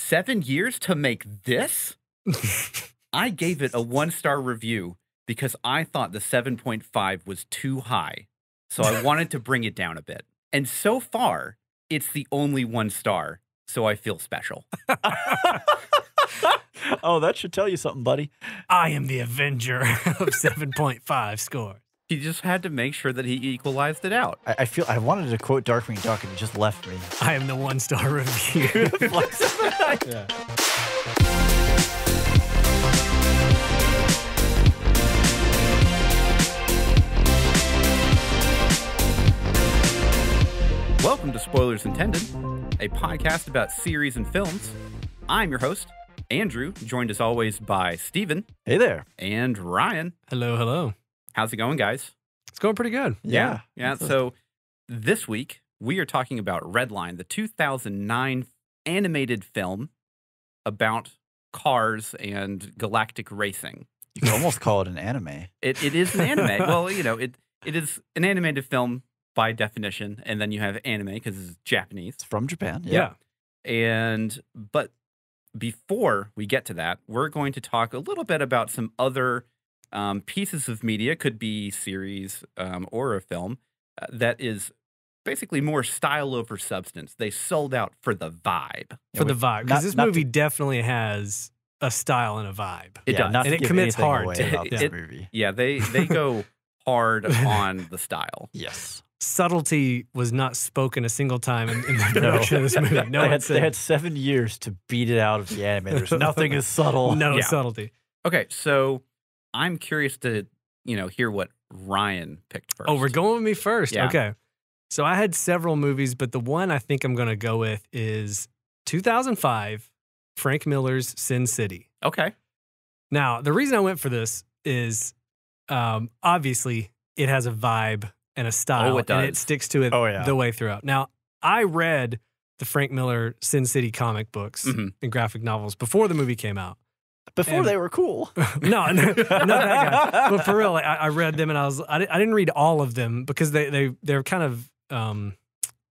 7 years to make this? I gave it a 1-star review because I thought the 7.5 was too high. So I wanted to bring it down a bit. And so far, it's the only 1 star. So I feel special. Oh, that should tell you something, buddy. I am the Avenger of 7.5 score. He just had to make sure that he equalized it out. I wanted to quote Darkwing Duck and he just left me. I am the 1-star review. Yeah. Welcome to Spoilers Intended, a podcast about series and films. I'm your host, Andrew, joined as always by Steven. Hey there. And Ryan. Hello, hello. How's it going, guys? It's going pretty good. Yeah. So this week, we are talking about Redline, the 2009 animated film about cars and galactic racing. You could almost call it an anime. It is an anime. Well, you know, it is an animated film by definition, and then you have anime because it's Japanese. It's from Japan. Yeah. But before we get to that, we're going to talk a little bit about some other pieces of media, could be series or a film, that is basically more style over substance. They sold out for the vibe. For the vibe. Because this movie definitely has a style and a vibe. It does. And it commits hard to about this movie. Yeah, they go hard on the style. Yes. Subtlety was not spoken a single time in the production of this movie. They had 7 years to beat it out of the animators. Nothing is subtle. No subtlety. Okay, so I'm curious to, hear what Ryan picked first. Oh, we're going with me first. Yeah. Okay. So I had several movies, but the one I think I'm going to go with is 2005, Frank Miller's Sin City. Okay. Now, the reason I went for this is obviously it has a vibe and a style, it does. and it sticks to it the way throughout. Now, I read the Frank Miller Sin City comic books and graphic novels before the movie came out. Before they were cool. No, not that guy. But for real, like, I read them, and I didn't read all of them because they're kind of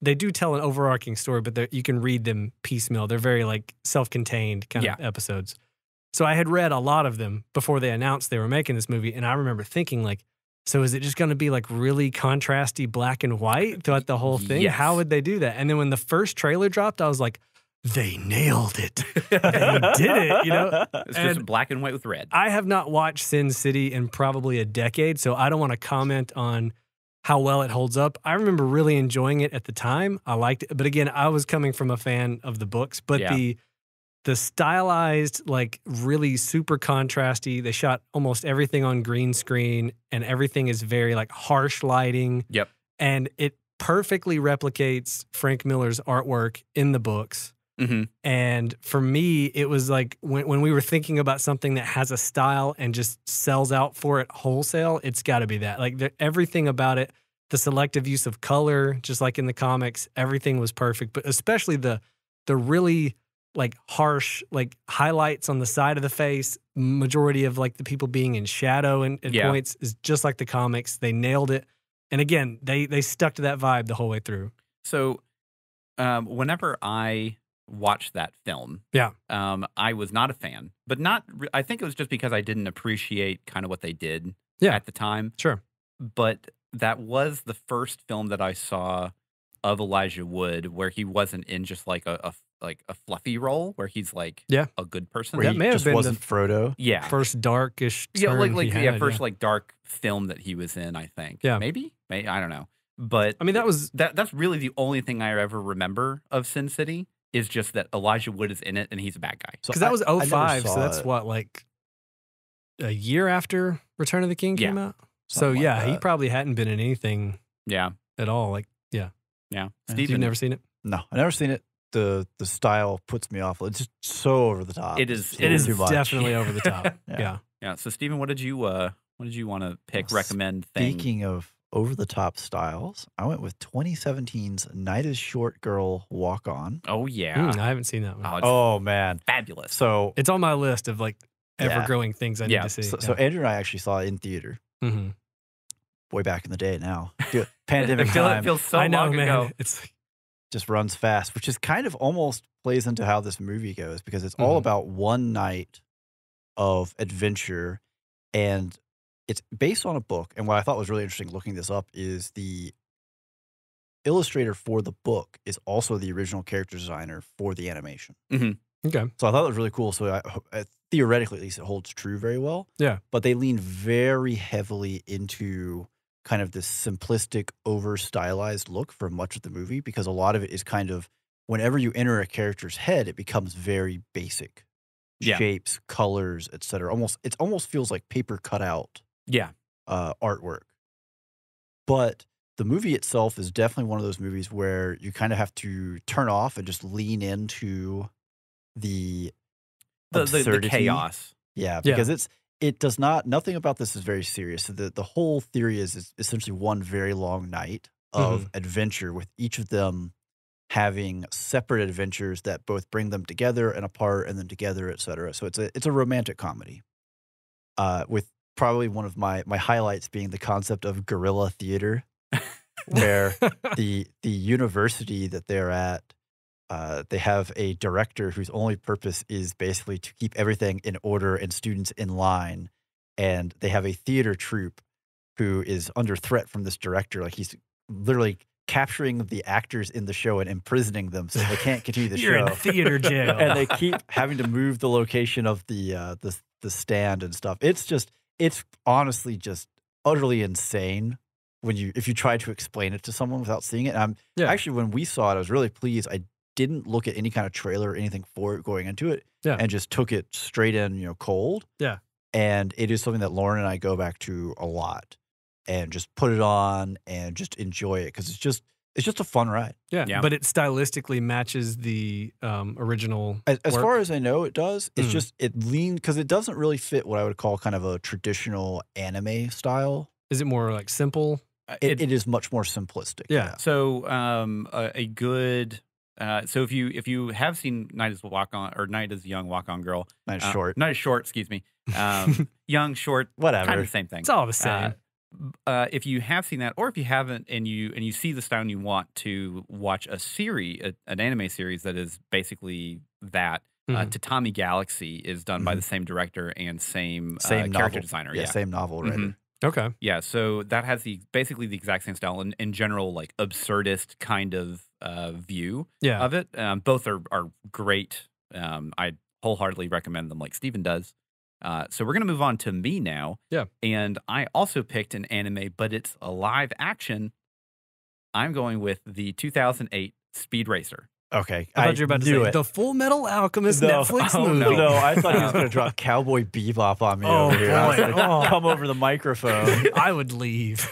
they do tell an overarching story, but you can read them piecemeal. They're very like self-contained kind of episodes. So I had read a lot of them before they announced they were making this movie, and I remember thinking like, so is it just going to be like really contrasty black and white throughout the whole thing? Yes. How would they do that? And then when the first trailer dropped, I was like, they nailed it. They did it, It's just black and white with red. I have not watched Sin City in probably a decade, so I don't want to comment on how well it holds up. I remember really enjoying it at the time. I liked it. But again, I was coming from a fan of the books. But the stylized, like really super contrasty, they shot almost everything on green screen, and everything is very like harsh lighting. Yep. And it perfectly replicates Frank Miller's artwork in the books. Mm-hmm. And for me, it was like when we were thinking about something that has a style and just sells out for it wholesale, it's got to be that. Like everything about it, the selective use of color, just like in the comics, everything was perfect. But especially the really like harsh like highlights on the side of the face, majority of like the people being in shadow and points is just like the comics. They nailed it. And again, they stuck to that vibe the whole way through. So whenever I watched that film, I was not a fan, but I think it was just because I didn't appreciate kind of what they did at the time. Sure. But that was the first film that I saw of Elijah Wood where he wasn't in just like a fluffy role where he's like a good person. Where That he may have just been wasn't Frodo. Yeah. First darkish Yeah, turn first like dark film that he was in, I think. Yeah. Maybe I don't know. But I mean, that's really the only thing I ever remember of Sin City is just that Elijah Wood is in it and he's a bad guy. because that was 05, so that's what, like a year after Return of the King came out? So Something like he that. probably hadn't been in anything at all. Like, Yeah. You've never seen it? No, I've never seen it. The style puts me off. It's just so over the top. It is too much. definitely over the top. Yeah. Yeah. So Steven, what did you want to pick, recommend thing? Speaking of over the top styles, I went with 2017's Night is Short Girl Walk On. Oh yeah. I haven't seen that one. Oh, it's Oh man. fabulous. So It's on my list of like ever-growing things I need to see. so Andrew and I actually saw it in theater. Mm-hmm. Way back in the day now. Dude, pandemic It time. feels so I know, long man. ago. It's like just runs fast, which is kind of almost plays into how this movie goes because it's all about one night of adventure, and it's based on a book. And what I thought was really interesting looking this up is the illustrator for the book is also the original character designer for the animation. Okay. So I thought it was really cool. So theoretically, at least, it holds true very well. Yeah. But they lean very heavily into kind of this simplistic, over-stylized look for much of the movie because a lot of it is kind of whenever you enter a character's head, it becomes very basic. Yeah. Shapes, colors, etc. It almost feels like paper cutout artwork. But the movie itself is definitely one of those movies where you kind of have to turn off and just lean into the chaos. Yeah, because it does not, nothing about this is very serious. So the whole theory is essentially one very long night of adventure with each of them having separate adventures that both bring them together and apart and then together, etc. So it's a romantic comedy with probably one of my highlights being the concept of guerrilla theater, where the university that they're at, they have a director whose only purpose is basically to keep everything in order and students in line. And they have a theater troupe who is under threat from this director. Like he's literally capturing the actors in the show and imprisoning them so they can't continue the You're show. in theater jail. And they keep having to move the location of the stand and stuff. It's honestly just utterly insane if you try to explain it to someone without seeing it. And actually, when we saw it, I was really pleased. I didn't look at any kind of trailer or anything for it going into it, and just took it straight in, cold. Yeah. And it is something that Lauren and I go back to a lot, and just put it on and just enjoy it because it's just a fun ride. Yeah. But it stylistically matches the original. As far as I know, it does. It's just it leans because it doesn't really fit what I would call kind of a traditional anime style. Is it more like simple? It is much more simplistic. Yeah. So a good so if you have seen Night is Young Walk On Girl, Night is Short. Night is Short, excuse me. Young, short, whatever, kind of the same thing. It's all the same. If you have seen that, or if you haven't, and you see the style and you want to watch a series, an anime series that is basically that, Tatami Galaxy is done by the same director and same character designer. Yeah, same novel writer. Okay. Yeah, so that has basically the exact same style and in general, like absurdist kind of view of it. Both are great. I wholeheartedly recommend them, like Steven does. So we're gonna move on to me now. Yeah, and I also picked an anime, but it's a live action. I'm going with the 2008 Speed Racer. Okay, I thought you were about to say the Full Metal Alchemist Netflix movie. No, I thought he was going to drop Cowboy Bebop on me over here. I was gonna come over the microphone. I would leave.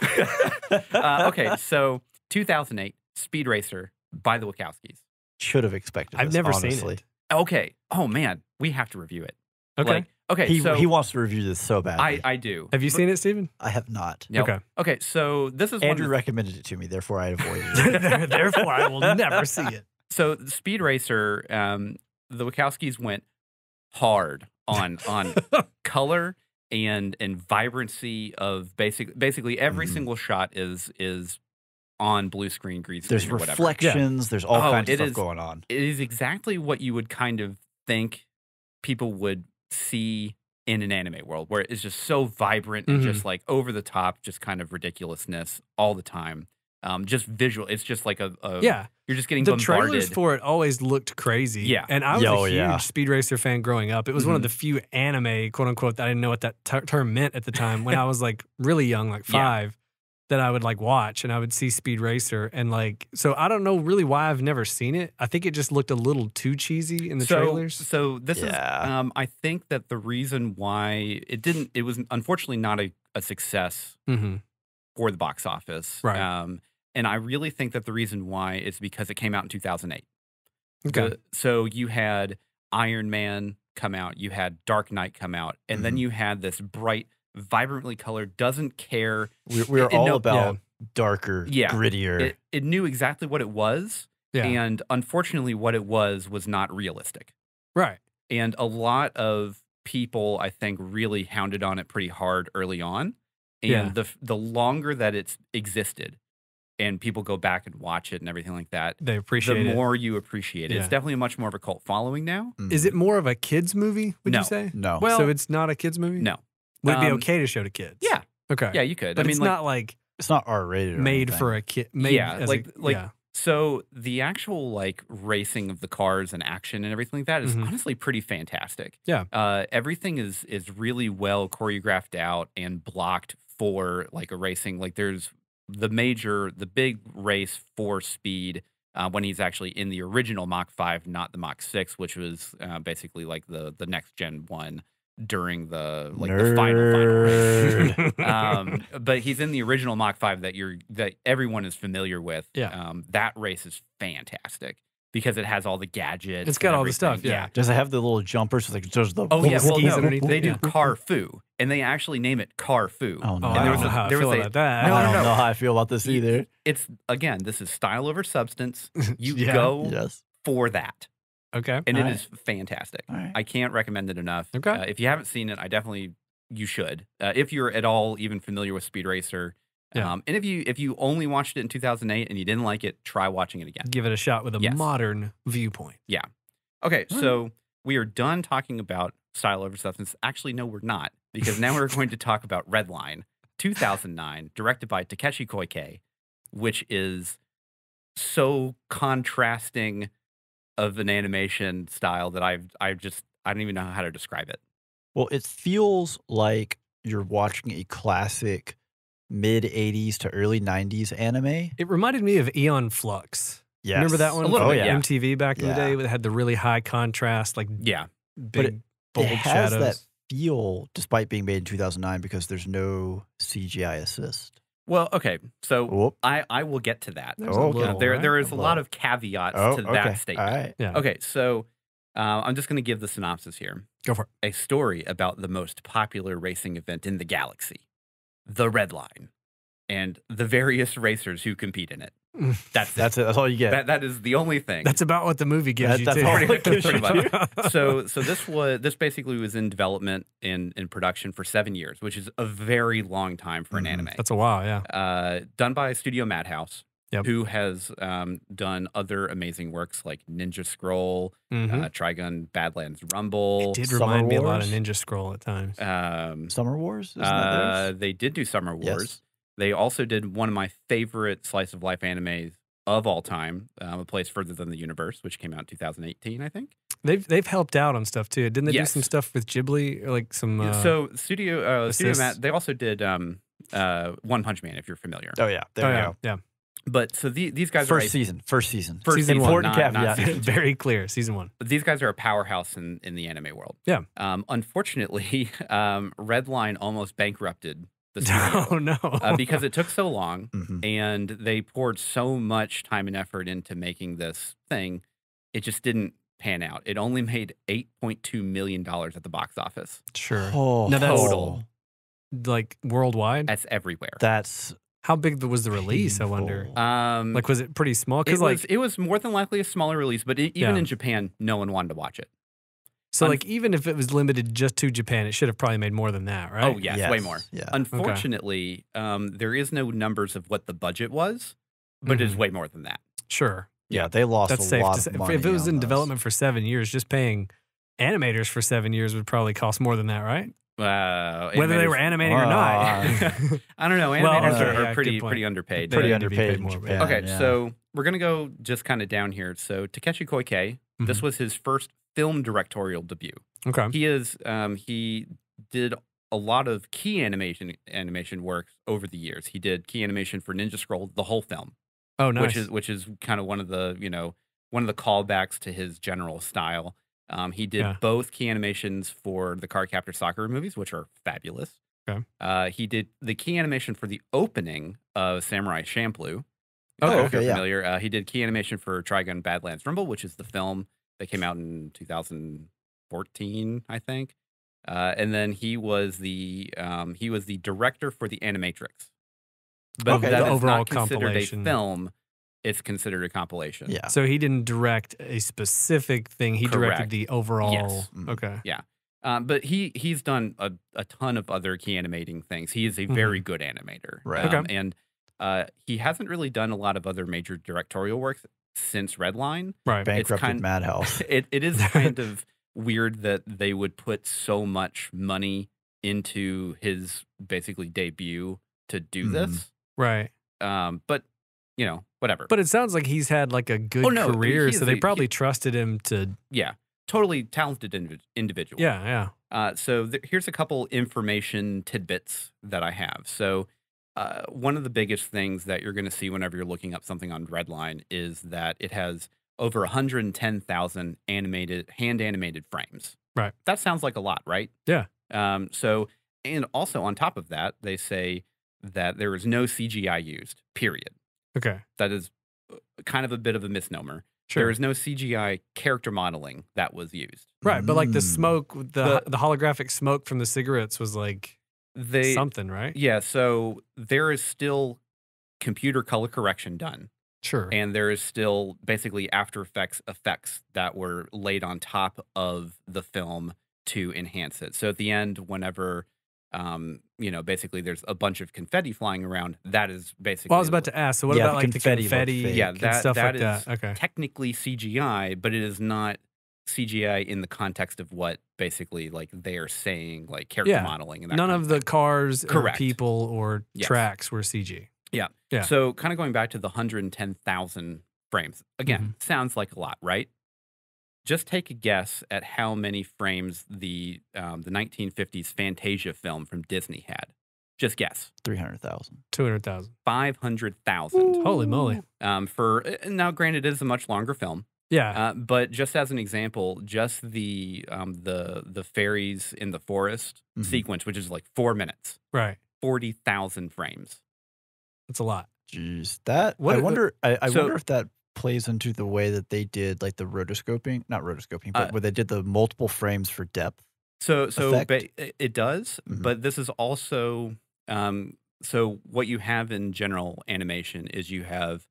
Okay, so 2008 Speed Racer by the Wachowskis. Should have expected this, I've never honestly. seen it. Okay. Oh man, we have to review it. Okay. Okay. He wants to review this so badly. I do. Have you seen it, Steven? I have not. Nope. Okay. Okay. So this is Andrew recommended it to me, therefore I avoided it. Therefore, I will never see it. So Speed Racer, the Wachowskis went hard on color and vibrancy of basically every single shot is on blue screen, green screen. There's or whatever. reflections. There's all kinds of stuff going on. It is exactly what you would kind of think people would see in an anime world, where it's just so vibrant and just like over the top, just kind of ridiculousness all the time. Just visual. It's just like you're just getting the bombarded. trailers for it always looked crazy. Yeah. And I was a huge Speed Racer fan growing up. It was one of the few anime, quote unquote, that I didn't know what that term meant at the time when I was like really young, like 5, that I would like watch and I would see Speed Racer. And like, so I don't know really why I've never seen it. I think it just looked a little too cheesy in the trailers. So this is, I think that the reason why it was unfortunately not a success for the box office. Right. And I really think that the reason why is because it came out in 2008. Okay. So you had Iron Man come out, you had Dark Knight come out, and then you had this bright, vibrantly colored, doesn't care. We're all about darker, grittier. It knew exactly what it was, and unfortunately what it was not realistic. Right. And a lot of people, I think, really hounded on it pretty hard early on. And the longer that it's existed, and people go back and watch it and everything like that, They appreciate the it. more you appreciate it. It's Yeah. definitely much more of a cult following now. Is it more of a kids movie? Would No. you say? No. Well, So it's not a kids movie. No. Would it be Um, okay to show to kids? Yeah. Okay. Yeah, you could. But I mean, it's like, not like It's not R-rated. Or made anything. for a kid. Made yeah, as like yeah. so the actual like racing of the cars and action and everything like that is Mhm. honestly pretty fantastic. Yeah. Everything is really well choreographed out and blocked for like a racing. Like there's the big race for speed when he's actually in the original Mach 5, not the Mach 6, which was basically like the next gen one during the final race. But he's in the original Mach 5 that everyone is familiar with. Yeah. That race is fantastic because it has all the gadgets. It's got and all the stuff. everything. Yeah. Does it have the little jumpers? Like just the Oh yeah, well skis no, underneath they it? do Yeah. Car Fu, and they actually name it Car Fu. Oh no! Oh, And I there don't was know a- how I there was feel a- about that. No, I no, don't no. know how I feel about this either. It's again, this is style over substance. You Yeah. go Yes. for that, Okay. and All it right. is fantastic. All right. I can't recommend it enough. Okay. If you haven't seen it, you should. If you're at all even familiar with Speed Racer, Yeah. and if you only watched it in 2008 and you didn't like it, try watching it again. Give it a shot with a Yes. modern viewpoint. Okay, All so we are done talking about style over substance. Actually, no, we're not, because now we're going to talk about Redline, 2009, directed by Takeshi Koike, which is so contrasting of an animation style that I don't even know how to describe it. Well, it feels like you're watching a classic mid 80s to early 90s anime. It reminded me of Eon Flux. Yes. Remember that one? A little from bit, yeah. MTV back in the Yeah. day that had the really high contrast, like Yeah. big, bold It has shadows. that feel despite being made in 2009 because there's no CGI assist. Well, okay, so Whoop. I will get to that. There's a Okay. little, There right? there is a A lot little. of caveats Oh, to okay. that All statement. right. Yeah. Okay, so I'm just going to give the synopsis here. Go for it. A story about the most popular racing event in the galaxy, the Redline, and the various racers who compete in it. That's That's it. That's all you get. that is the only thing. That's about what the movie gives you, That's too. all pretty, it gives pretty you. much. So this basically was in development in production for 7 years, which is a very long time for an Mhm. anime. That's a while, yeah. Done by Studio Madhouse, Yep. who has done other amazing works like Ninja Scroll, Mhm. Trigun, Badlands Rumble. It did Summer remind me a lot of Wars? Ninja Scroll at times. Summer Wars? Isn't that theirs? They did do Summer Wars. Yes. They also did one of my favorite slice of life animes of all time, A Place Further Than the Universe, which came out in 2018, I think. They've helped out on stuff too. Didn't they do Yes. some stuff with Ghibli, or like some? So Studio assists. Matt, they also did One Punch Man, if you're familiar. Oh, yeah. There oh we yeah, go. yeah. But so these guys First are season. First season. first Season season, one. Important not caveat. season two. Very clear. Season 1. These guys are a powerhouse in the anime world. Yeah. Unfortunately, Redline almost bankrupted the studio Oh no. because it took so long, Mhm. and they poured so much time and effort into making this thing. It just didn't pan out. It only made $8.2 million at the box office. Sure. Oh, No, that's- Total. Like worldwide. That's everywhere. That's How big was the release? I wonder. painful. Like, was it pretty small? it Because like, was more than likely a smaller release, but even Yeah. in Japan, no one wanted to watch it. so like, even if it was limited just to Japan, it should have probably made more than that, right? Oh yes, way more. Yeah. Unfortunately, there is no numbers of what the budget was, but it's Mhm. way more than that. Sure. Yeah, they lost That's a safe lot to of say. money If it was on in those. development for 7 years, just paying animators for 7 years would probably cost more than that, right? Whether they were animating or not. I don't know. Animators Well, are, okay, are yeah, pretty good point. pretty underpaid. They Pretty need to be paid underpaid in more, Japan. yeah. Okay, yeah. so we're gonna go just kind of down here. So Takeshi Koike, this Mhm. was his first film directorial debut. Okay. He did a lot of key animation work over the years. He did key animation for Ninja Scroll, the whole film, Oh, nice. which is kind of one of the callbacks to his general style. He did Yeah. both key animations for the Cardcaptor Sakura movies, which are fabulous. Okay. He did the key animation for the opening of Samurai Champloo. Oh, If you're okay, yeah. familiar. He did key animation for Trigun Badlands Rumble, which is the film that came out in 2014, I think. And then he was the director for the Animatrix. But Okay, that the is overall not considered a compilation. film. It's considered a compilation. Yeah. So he didn't direct a specific thing. He directed Correct. the overall. Yes. Mm. Okay. But he's done a ton of other key animating things. He is a very good animator. Right. Okay. And He hasn't really done a lot of other major directorial works since Redline. Right. Bankrupted Madhouse. It is kind of weird that they would put so much money into his basically debut to do this. Right. But you know, whatever. But it sounds like he's had like a good career, so they probably trusted him to. Yeah, totally talented individual. Yeah, yeah. So here's a couple information tidbits that I have. So one of the biggest things that you're going to see whenever you're looking up something on Redline is that it has over 110,000 hand animated frames. Right. That sounds like a lot, right? Yeah. So, and also on top of that, they say that there is no CGI used, period. Okay. That is kind of a bit of a misnomer. Sure. There is no CGI character modeling that was used. Right, but like the smoke, the holographic smoke from the cigarettes was like something, right? Yeah, so there is still computer color correction done. Sure. And there is still basically After Effects that were laid on top of the film to enhance it. So at the end, whenever you know, basically there's a bunch of confetti flying around, that is basically. Well, I was about to ask. So what about like the confetti? Yeah, and stuff that like is that. Okay. technically CGI, but it is not CGI in the context of what basically like they are saying, like character modeling. And that none kind of the cars, or Correct. people, or tracks were CG. Yeah. Yeah. So kind of going back to the 110,000 frames again, sounds like a lot, right? Just take a guess at how many frames the 1950s Fantasia film from Disney had. Just guess. 300,000. 200,000. 500,000. Holy moly. For now, granted, it is a much longer film. Yeah. But just as an example, just the fairies in the forest sequence, which is like 4 minutes, Right. 40,000 frames. That's a lot. Jeez, I wonder if that plays into the way that they did like the rotoscoping, not rotoscoping, but where they did the multiple frames for depth. So it does, but this is also so what you have in general animation is you have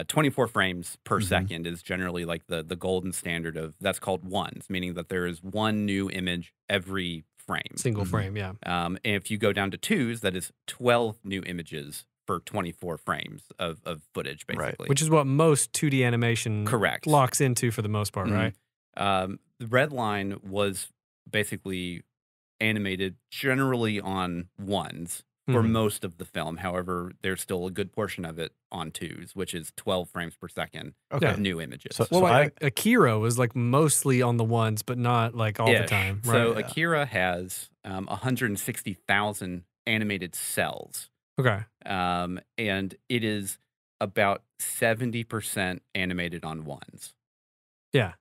24 frames per second is generally like the golden standard of that's called ones, meaning that there is one new image every frame. Single frame, yeah. And if you go down to twos, that is 12 new images for 24 frames of footage, basically. Right. Which is what most 2D animation locks into for the most part, right? The Redline was basically animated generally on ones for most of the film. However, there's still a good portion of it on twos, which is 12 frames per second of new images. Akira was like mostly on the ones, but not like all the time. Right? So Akira has 160,000 animated cells. Okay. And it is about 70% animated on ones. Yeah.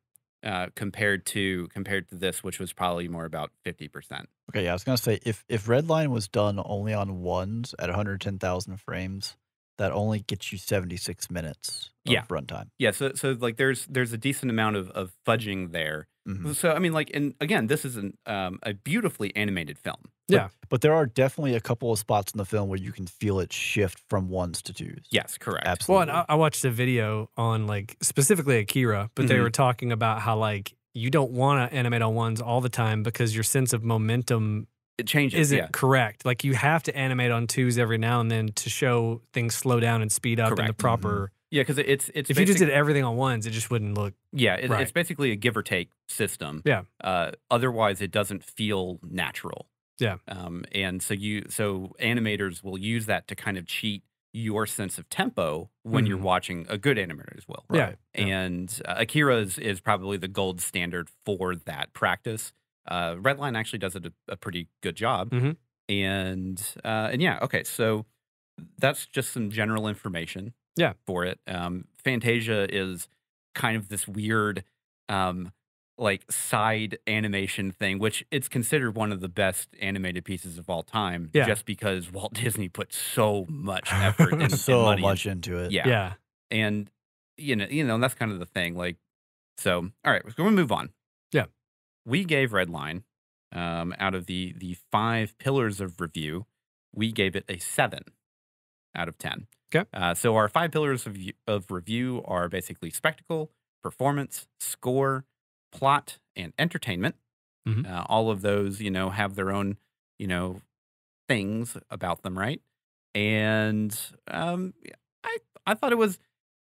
Compared to this, which was probably more about 50%. Okay, yeah, I was gonna say if Redline was done only on ones at 110,000 frames, that only gets you 76 minutes of runtime. Yeah, so like there's a decent amount of fudging there. So I mean, like, and again, this is a beautifully animated film. But there are definitely a couple of spots in the film where you can feel it shift from ones to twos. Yes, correct. Absolutely. Well, and I watched a video on like specifically Akira, but they were talking about how like you don't want to animate on ones all the time because your sense of momentum it changes. Isn't correct. Like you have to animate on twos every now and then to show things slow down and speed up in the proper. Yeah, because it's if you just did everything on ones, it just wouldn't look. Yeah, it's basically a give or take system. Yeah. Otherwise, it doesn't feel natural. Yeah. And so animators will use that to kind of cheat your sense of tempo when you're watching a good animator as well. Right. Yeah. And Akira is probably the gold standard for that practice. Redline actually does it a pretty good job. And yeah, okay, so that's just some general information. For it. Fantasia is kind of this weird like side animation thing, which it's considered one of the best animated pieces of all time, just because Walt Disney put so much effort and money into it. Yeah. And you know, and that's kind of the thing. Like, so all right, we're going to move on. Yeah. We gave Redline out of the 5 pillars of review, we gave it a 7 out of 10. Okay. So our 5 pillars of review are basically spectacle, performance, score, plot, and entertainment. All of those, have their own, things about them, right? and I I thought it was.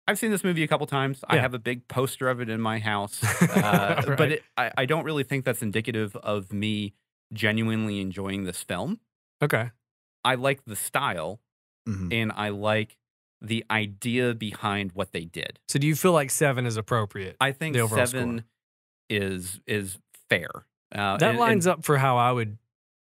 I've seen this movie a couple times. I Yeah. have a big poster of it in my house, Right. but I don't really think that's indicative of me genuinely enjoying this film. Okay. I like the style, Mhm. and I like the idea behind what they did. So do you feel like 7 is appropriate? I think The overall 7 score. is fair. That lines up for how I would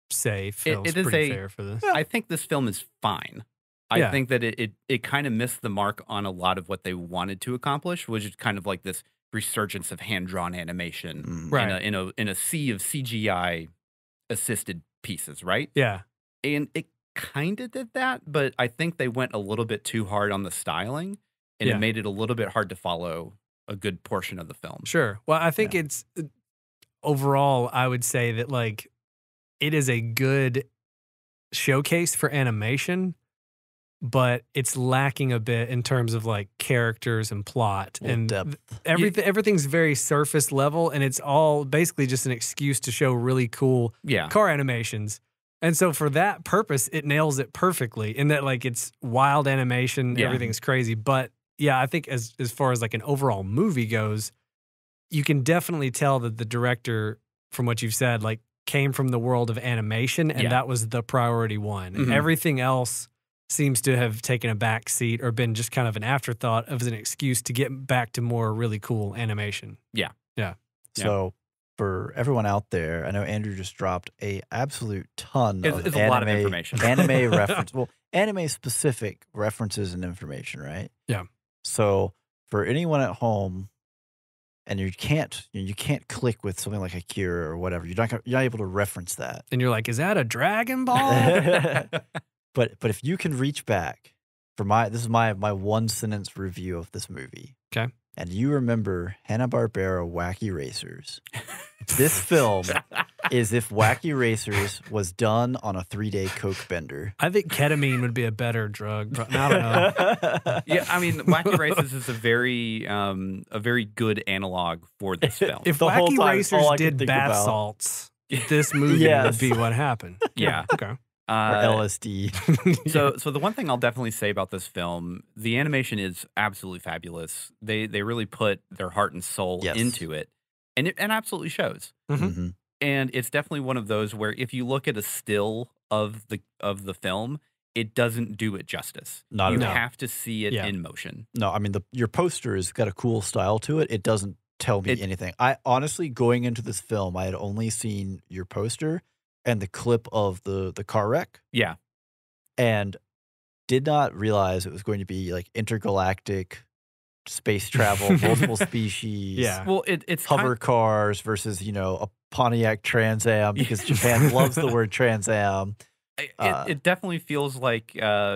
say feels it is pretty a- fair for this. I think this film is fine. I Yeah. think that it kind of missed the mark on a lot of what they wanted to accomplish, which is kind of like this resurgence of hand-drawn animation Mm. Right. in a sea of CGI assisted pieces, right? Yeah. And it kind of did that, but I think they went a little bit too hard on the styling, and Yeah. it made it a little bit hard to follow a good portion of the film. Sure. Well, I think it's overall, I would say that like it is a good showcase for animation, but it's lacking a bit in terms of like characters and plot Little and depth. everything's very surface level, and it's all basically just an excuse to show really cool Yeah. car animations. And so for that purpose, it nails it perfectly in that like it's wild animation, Yeah. everything's crazy. But yeah, I think as far as like an overall movie goes, you can definitely tell that the director, from what you've said, like came from the world of animation, and Yeah. that was the priority one. Mhm. Everything else seems to have taken a back seat or been just kind of an afterthought as an excuse to get back to more really cool animation. So for everyone out there, I know Andrew just dropped a absolute ton of It's a lot of information. anime reference. Well, anime specific references and information, right? Yeah. So for anyone at home, and you can't click with something like Akira or whatever. You're not able to reference that. And you're like, is that a Dragon Ball? But if you can reach back for this is my one sentence review of this movie. Okay. And you remember Hanna-Barbera Wacky Racers. This film is if Wacky Racers was done on a 3-day coke bender. I think ketamine would be a better drug. But I don't know. Yeah, I mean, Wacky Races is a very good analog for this film. If The whole Wacky time, Racers all I could did think bath about- salts, this movie Yes. would be what happened. Yeah. Okay. Or LSD. So the one thing I'll definitely say about this film, the animation is absolutely fabulous. They really put their heart and soul Yes. into it, and it absolutely shows. Mhm. Mhm. And it's definitely one of those where if you look at a still of the film, it doesn't do it justice. Not you at all. have to see it Yeah. in motion. No, I mean your poster has got a cool style to it. It doesn't tell me anything. I honestly, going into this film, I had only seen your poster and the clip of the car wreck, Yeah, and did not realize it was going to be like intergalactic space travel, multiple species, Yeah. well, it's hover cars versus a Pontiac Trans Am, because Japan loves the word Trans Am. It definitely feels like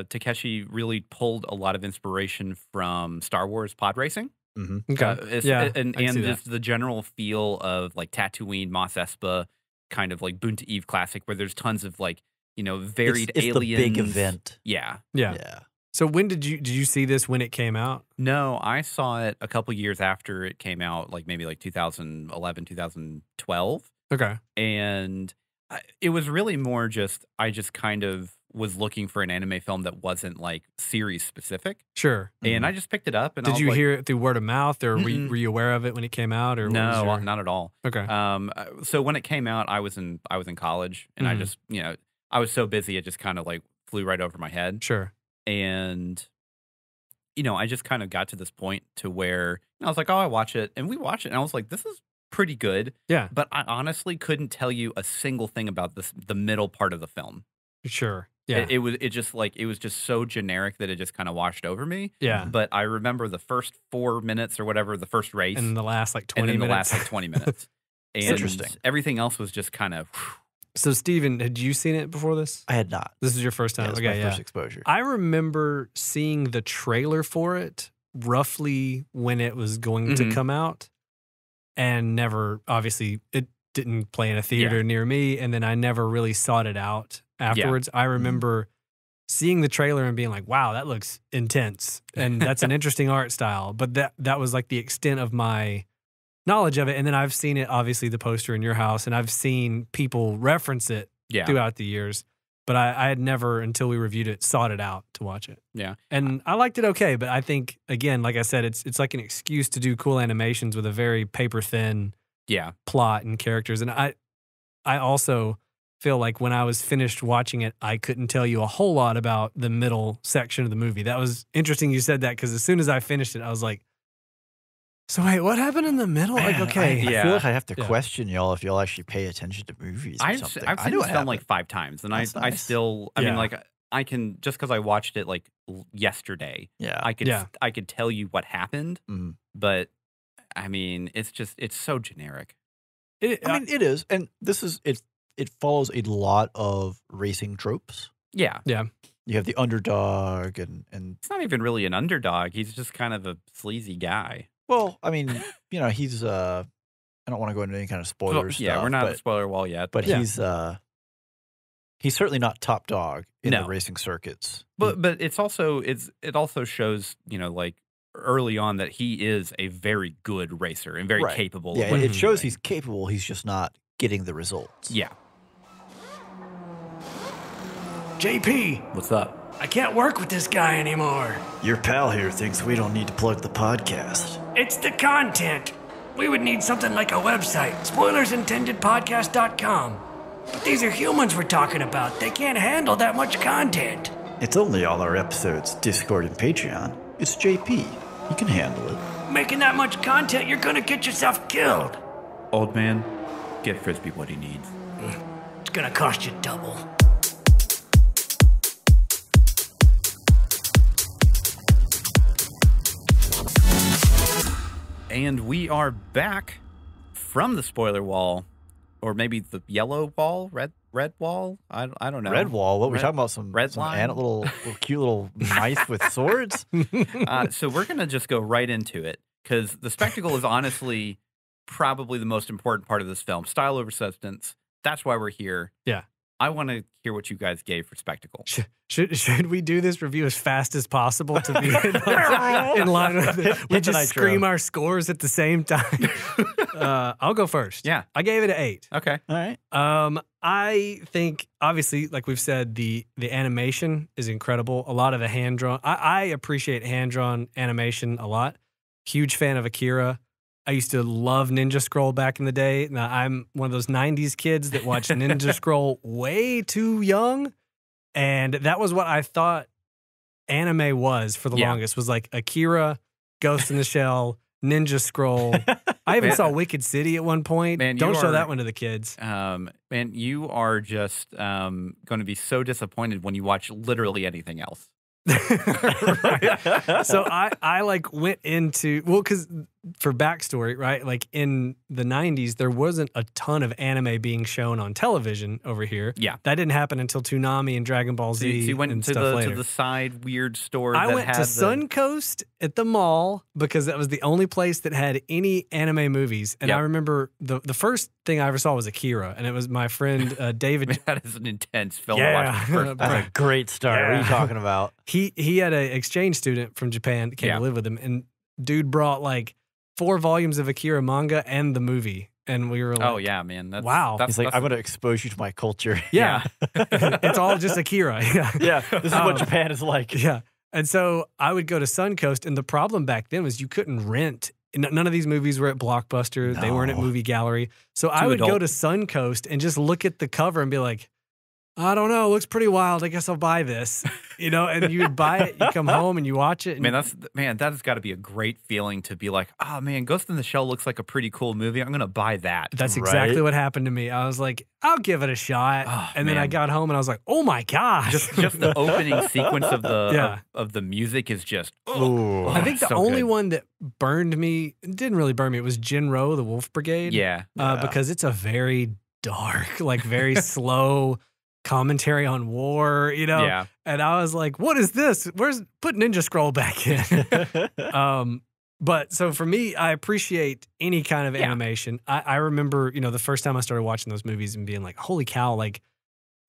Takeshi really pulled a lot of inspiration from Star Wars pod racing. Mhm. Okay. Yeah, and I can see that. just the general feel of like Tatooine, Mos Espa, kind of like Boonta Eve Classic, where there's tons of like varied It's aliens. the big event. Yeah. Yeah. Yeah. So when did you see this when it came out? No, I saw it a couple years after it came out, like maybe like 2011, 2012, Okay. and it was really more just I just kind of was looking for an anime film that wasn't like series specific, Sure. and I just picked it up. And I Did was you like, hear it through word of mouth, or Mm-mm. were you aware of it when it came out, or what was No, your- not at all. Okay. So when it came out, I was in college, and I Mhm. just I was so busy, it just kind of like flew right over my head, Sure. and I just kind of got to this point to where I was like, oh, I watch it, and we watched it, and I was like, this is pretty good, Yeah. but I honestly couldn't tell you a single thing about the middle part of the film. Sure. Yeah. It was just so generic that it just kind of washed over me. Yeah. But I remember the first 4 minutes or whatever, the first race, And the last like and 20 then the minutes. last like 20 minutes. And Interesting. everything else was just kind of So Steven, had you seen it before this? I had not. This is your first Yeah, time. it's Okay, my yeah. first exposure. I remember seeing the trailer for it roughly when it was going to Mhm. come out, and never, obviously, it didn't play in a theater Yeah. near me, and then I never really sought it out afterwards. I remember seeing the trailer and being like, wow, that looks intense, and that's an interesting art style, but that was like the extent of my knowledge of it. And then I've seen it, obviously, the poster in your house, and I've seen people reference it yeah. throughout the years. but I had never, until we reviewed it, sought it out to watch it. Yeah. And I liked it okay, but I think, again, like I said, it's like an excuse to do cool animations with a very paper-thin plot and characters. And I also feel like when I was finished watching it, I couldn't tell you a whole lot about the middle section of the movie. That was interesting you said that, because as soon as I finished it, I was like, so wait, what happened in the middle? Man, like, okay. I feel like I have to question y'all if y'all actually pay attention to movies or something. I've seen this film like 5 times, and That's I nice. still, I mean, like, I can, just because I watched it like yesterday, I could tell you what happened, but I mean, it's so generic. I mean, it is, and this is it follows a lot of racing tropes. Yeah. You have the underdog, and It's not even really an underdog. He's just kind of a sleazy guy. well, I mean, you know, he's I don't want to go into any kind of spoilers. Yeah, we're not at the spoiler wall yet. But he's certainly not top dog in the racing circuits. But it also shows, you know, like early on that he is a very good racer and very capable. Yeah, it shows he's capable. He's just not getting the results. Yeah. JP, What's up? I can't work with this guy anymore. Your pal here thinks we don't need to plug the podcast. It's the content. We would need something like a website, spoilersintendedpodcast.com. But these are humans we're talking about. They can't handle that much content. It's only all our episodes, Discord and Patreon. It's JP. He can handle it. Making that much content, you're gonna get yourself killed. Old man, get Frisbee what he needs. It's gonna cost you double. And we are back from the spoiler wall, or maybe the yellow wall, red wall. I don't know. Red wall. What we're talking about? Some Redline? little cute little mice with swords. So we're gonna just go right into it, because the spectacle is honestly probably the most important part of this film. Style over substance. That's why we're here. Yeah. I want to hear what you guys gave for spectacle. Should we do this review as fast as possible to be in line with it? We just scream our scores at the same time. I'll go first. Yeah. I gave it an 8. Okay. All right. I think, obviously, like we've said, the animation is incredible. A lot of the hand-drawn. I appreciate hand-drawn animation a lot. Huge fan of Akira. I used to love Ninja Scroll back in the day. Now, I'm one of those 90s kids that watched Ninja Scroll way too young. And that was what I thought anime was for the longest, was like Akira, Ghost in the Shell, Ninja Scroll. I even saw Wicked City at one point. Man, don't show that one to the kids. Man, you are just going to be so disappointed when you watch literally anything else. Right. So I like went into, well, because for backstory, right? Like in the 90s, there wasn't a ton of anime being shown on television over here. Yeah. That didn't happen until Toonami and Dragon Ball Z. So you went and to stuff later. the side weird store. I went to Suncoast at the mall because that was the only place that had any anime movies. And I remember the first thing I ever saw was Akira, and it was my friend David. That is an intense film. Yeah. To watch That's a great start. What are you talking about? He had an exchange student from Japan that came to live with him, and dude brought like 4 volumes of Akira manga and the movie. And we were like, oh, yeah, man. Wow. He's like, I'm going to expose you to my culture. Yeah. It's all just Akira. Yeah. This is what Japan is like. Yeah. And so I would go to Suncoast, and the problem back then was you couldn't rent. None of these movies were at Blockbuster. No. They weren't at Movie Gallery. So I would go to Suncoast and just look at the cover and be like, I don't know, it looks pretty wild. I guess I'll buy this. You know, and you would buy it, you come home and you watch it. And that has got to be a great feeling to be like, oh man, Ghost in the Shell looks like a pretty cool movie. I'm gonna buy that. That's exactly what happened to me. I was like, I'll give it a shot. Oh, and then I got home and I was like, oh my gosh. Just the opening sequence of the of the music is just I think the only one that burned me, didn't really burn me, it was Jinro, the Wolf Brigade. Yeah. Because it's a very dark, like very slow commentary on war, you know? Yeah. And I was like, what is this? Put Ninja Scroll back in. But so for me, I appreciate any kind of animation. I remember, you know, the first time I started watching those movies and being like, holy cow, like,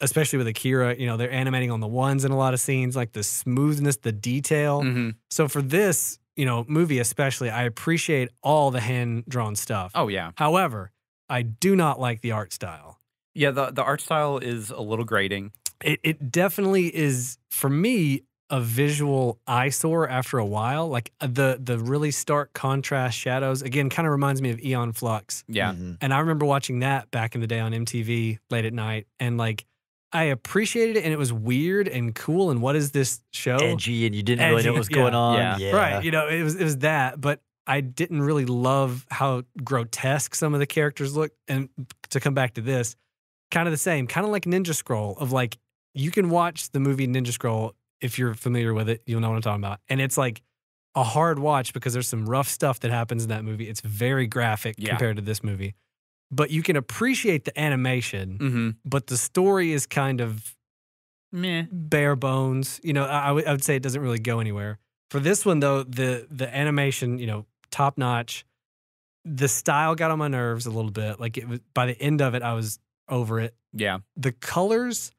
especially with Akira, you know, they're animating on the ones in a lot of scenes, like the smoothness, the detail. Mm-hmm. So for this, you know, movie especially, I appreciate all the hand-drawn stuff. Oh, yeah. However, I do not like the art style. Yeah, the art style is a little grating. It definitely is, for me, a visual eyesore after a while. Like the really stark contrast shadows, again, kind of reminds me of Eon Flux. Yeah. And I remember watching that back in the day on MTV late at night. And like, I appreciated it and it was weird and cool. And what is this show? Edgy, and you didn't really know what was yeah. going on. Yeah. Yeah. Right. You know, it was that, but I didn't really love how grotesque some of the characters looked. And to come back to this, kind of the same, kind of like Ninja Scroll, of like, you can watch the movie Ninja Scroll. If you're familiar with it, you'll know what I'm talking about. And it's like a hard watch because there's some rough stuff that happens in that movie. It's very graphic compared to this movie. But you can appreciate the animation, but the story is kind of meh, bare bones. You know, I would say it doesn't really go anywhere. For this one, though, the animation, you know, top notch. The style got on my nerves a little bit. Like, it was, by the end of it, I was over it. Yeah. The colors,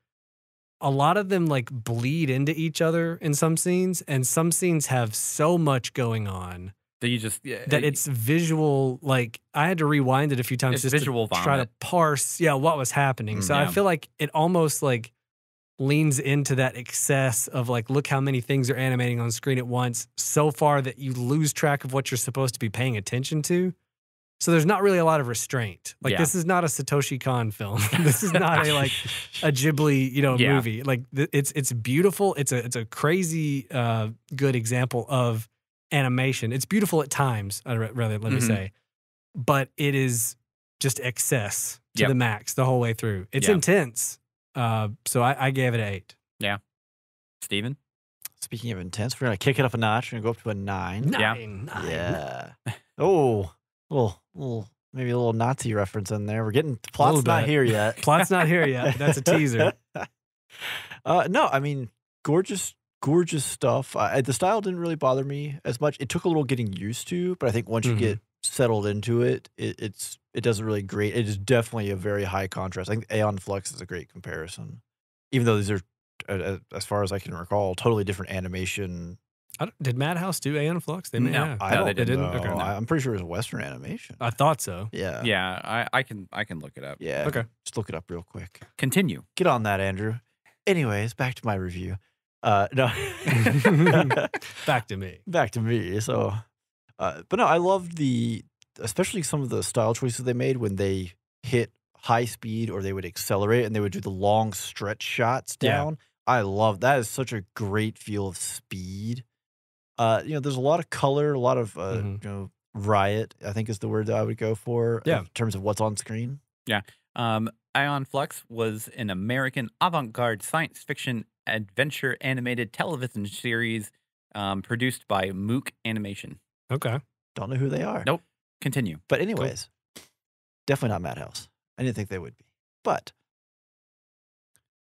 a lot of them like bleed into each other in some scenes, and some scenes have so much going on that you just that it's visual. Like, I had to rewind it a few times it's just visual to try to parse what was happening. So I feel like it almost like leans into that excess of like, look how many things are animating on screen at once, so far that you lose track of what you're supposed to be paying attention to. So there's not really a lot of restraint. Like, this is not a Satoshi Kon film. This is not a like a Ghibli, you know, movie. Like, it's beautiful. It's a crazy good example of animation. It's beautiful at times, let me say, but it is just excess to the max the whole way through. It's intense. So I gave it an 8. Yeah. Steven? Speaking of intense, we're gonna kick it up a notch. We're gonna go up to a 9. 9. Yeah. Oh, maybe a little Nazi reference in there. We're getting plot's not here yet. Plot's not here yet. That's a teaser. No, I mean, gorgeous stuff. The style didn't really bother me as much. It took a little getting used to, but I think once you get settled into it, it doesn't really grate. It is definitely a very high contrast. I think Aeon Flux is a great comparison, even though these are, as far as I can recall, totally different animation. Did Madhouse do Aeon Flux? They No, they didn't. No, Okay, no. I'm pretty sure it was Western animation. I thought so. Yeah. Yeah, I can look it up. Yeah. Okay. Just look it up real quick. Continue. Get on that, Andrew. Anyways, back to my review. No. Back to me. Back to me. So, but no, I loved especially some of the style choices they made when they hit high speed or they would accelerate and they would do the long stretch shots down. I love that. Is such a great feel of speed. You know, there's a lot of color, a lot of you know, riot, I think is the word that I would go for in terms of what's on screen. Yeah. Aeon Flux was an American avant-garde science fiction adventure animated television series produced by Mook Animation. Okay. Don't know who they are. Nope. Continue. But anyways, definitely not Madhouse. I didn't think they would be. But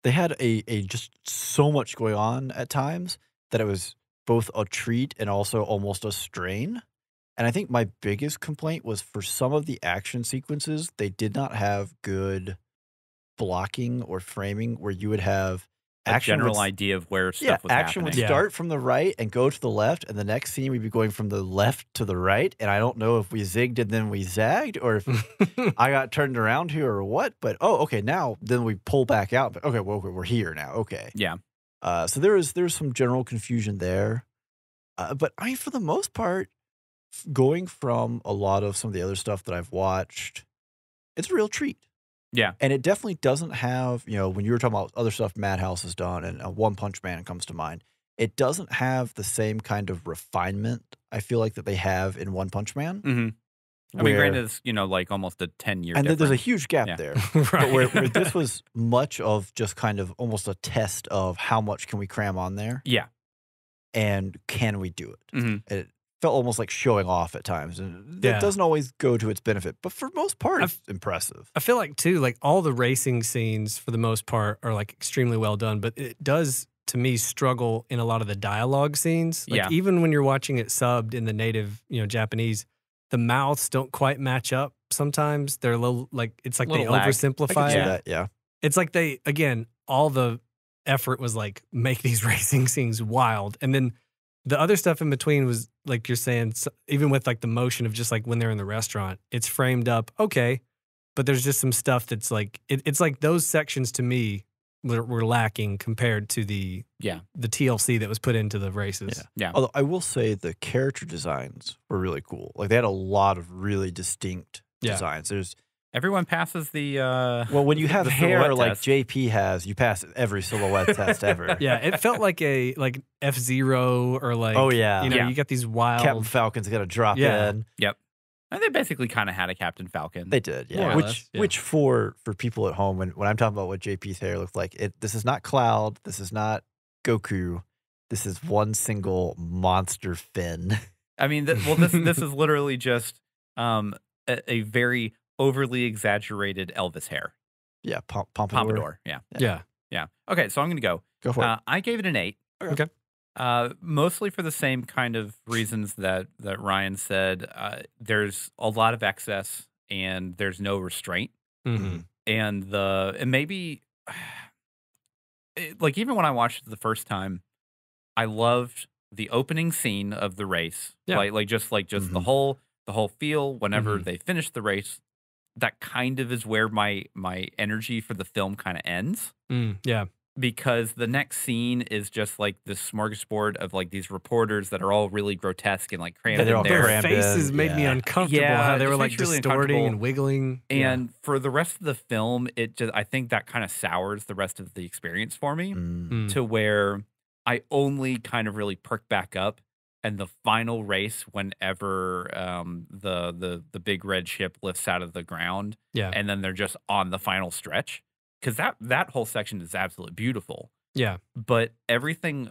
they had a just so much going on at times that it was both a treat and also almost a strain. And I think my biggest complaint was for some of the action sequences, they did not have good blocking or framing where you would have a general idea of where stuff was action happening. would start from the right and go to the left, and the next scene we'd be going from the left to the right. And I don't know if we zigged and then we zagged, or if I got turned around here or what. But okay, now then we pull back out. But okay, well, we're here now. Okay, yeah. So there's some general confusion there, but I mean, for the most part, going from a lot of some of the other stuff that I've watched, it's a real treat. Yeah. And it definitely doesn't have, you know, when you were talking about other stuff Madhouse has done, and One Punch Man comes to mind, it doesn't have the same kind of refinement, I feel like, that they have in One Punch Man. I mean, granted, it's, you know, like almost a 10-year and difference. there's a huge gap there. Right. But where this was much of just kind of almost a test of how much can we cram on there? Yeah. And can we do it? It felt almost like showing off at times. And it doesn't always go to its benefit. But for most part, it's impressive. I feel like, too, like all the racing scenes, for the most part, are like extremely well done. But it does, to me, struggle in a lot of the dialogue scenes. Like, even when you're watching it subbed in the native, you know, Japanese, the mouths don't quite match up sometimes. They're a little, like, it's like they oversimplify it. Yeah. It's like they, again, all the effort was like, make these racing scenes wild. And then the other stuff in between was, like you're saying, even with like the motion of just like when they're in the restaurant, it's framed up okay, but there's just some stuff that's like, it's like those sections to me were lacking compared to the TLC that was put into the races. Yeah. Although I will say the character designs were really cool. Like they had a lot of really distinct designs. There's Everyone passes the well, when you have the hair silhouette like test. JP has, you pass every silhouette test ever. Yeah, it felt like a F-Zero or like Oh, yeah. you know, Yeah. you got these wild Captain Falcon's got to drop in. Yep. And they basically kind of had a Captain Falcon. They did, yeah. More or Which less, yeah. which for people at home, when I'm talking about what JP's hair looked like, this is not Cloud, this is not Goku, this is one single monster fin. I mean, this is literally just a very overly exaggerated Elvis hair. Yeah, Pompadour. Yeah. Okay, so I'm gonna go. Go for it. I gave it an 8. Okay. Mostly for the same kind of reasons that Ryan said. There's a lot of excess and there's no restraint. Mm-hmm. And maybe like even when I watched it the first time, I loved the opening scene of the race. Yeah. Like just the whole feel whenever they finish the race. That kind of is where my energy for the film kind of ends. Yeah. Because the next scene is just like this smorgasbord of like these reporters that are all really grotesque and like crammed they're in all there. Their faces made me uncomfortable. Yeah, How they were it like makes you really distorting uncomfortable. and wiggling. And for the rest of the film, I think that kind of sours the rest of the experience for me to where I only kind of really perk back up. And the final race, whenever the big red ship lifts out of the ground, and then they're just on the final stretch, because that whole section is absolutely beautiful. Yeah. But everything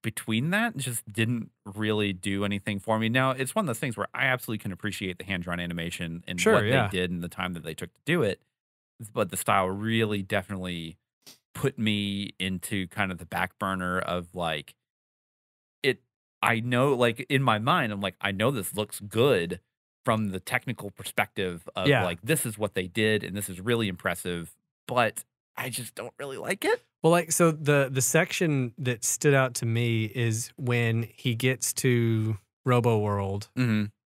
between that just didn't really do anything for me. Now, it's one of those things where I absolutely can appreciate the hand-drawn animation and what they did and the time that they took to do it. But the style really definitely put me into kind of the back burner of like, I know, like, in my mind, I'm like, I know this looks good from the technical perspective of like, this is what they did and this is really impressive, but I just don't really like it. Well, like, so the section that stood out to me is when he gets to Robo World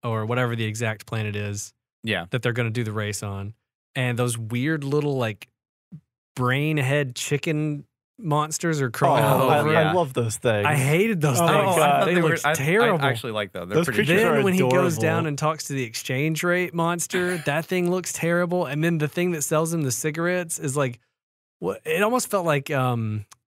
or whatever the exact planet is that they're going to do the race on. And those weird little, like, brain head chicken monsters are crawling all over. I love those things. I hated those things. God. They look terrible. I actually like them. They're Those pretty creatures good. are Then when he goes adorable. down and talks to the exchange rate monster, that thing looks terrible. And then the thing that sells him the cigarettes is like, what? It almost felt like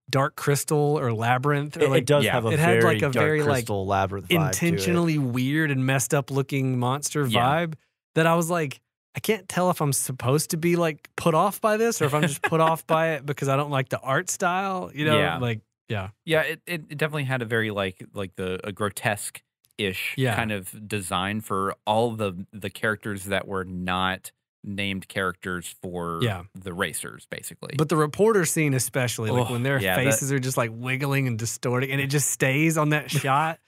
Dark Crystal or Labyrinth. Or It does have a it had very like a Dark very Crystal Labyrinth vibe intentionally weird and messed up looking monster vibe that I was like, I can't tell if I'm supposed to be like put off by this or if I'm just put off by it because I don't like the art style, you know? It definitely had a very like a grotesque-ish kind of design for all the characters that were not named characters for the racers, basically. But the reporter scene especially, like when their faces are just like wiggling and distorting and it just stays on that shot.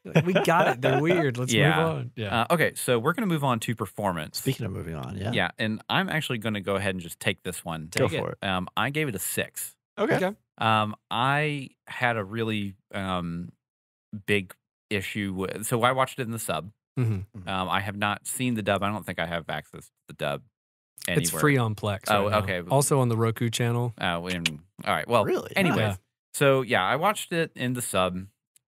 Like, we got it. They're weird. Let's move on. Okay, so we're going to move on to performance. Speaking of moving on, Yeah, and I'm actually going to go ahead and just take this one. Go for it. I gave it a 6. Okay. I had a really big issue with, so I watched it in the sub. I have not seen the dub. I don't think I have access to the dub anywhere. It's free on Plex. Oh, right now. okay. Also on the Roku channel. All right. Well, Really? anyways. Yeah. So, I watched it in the sub,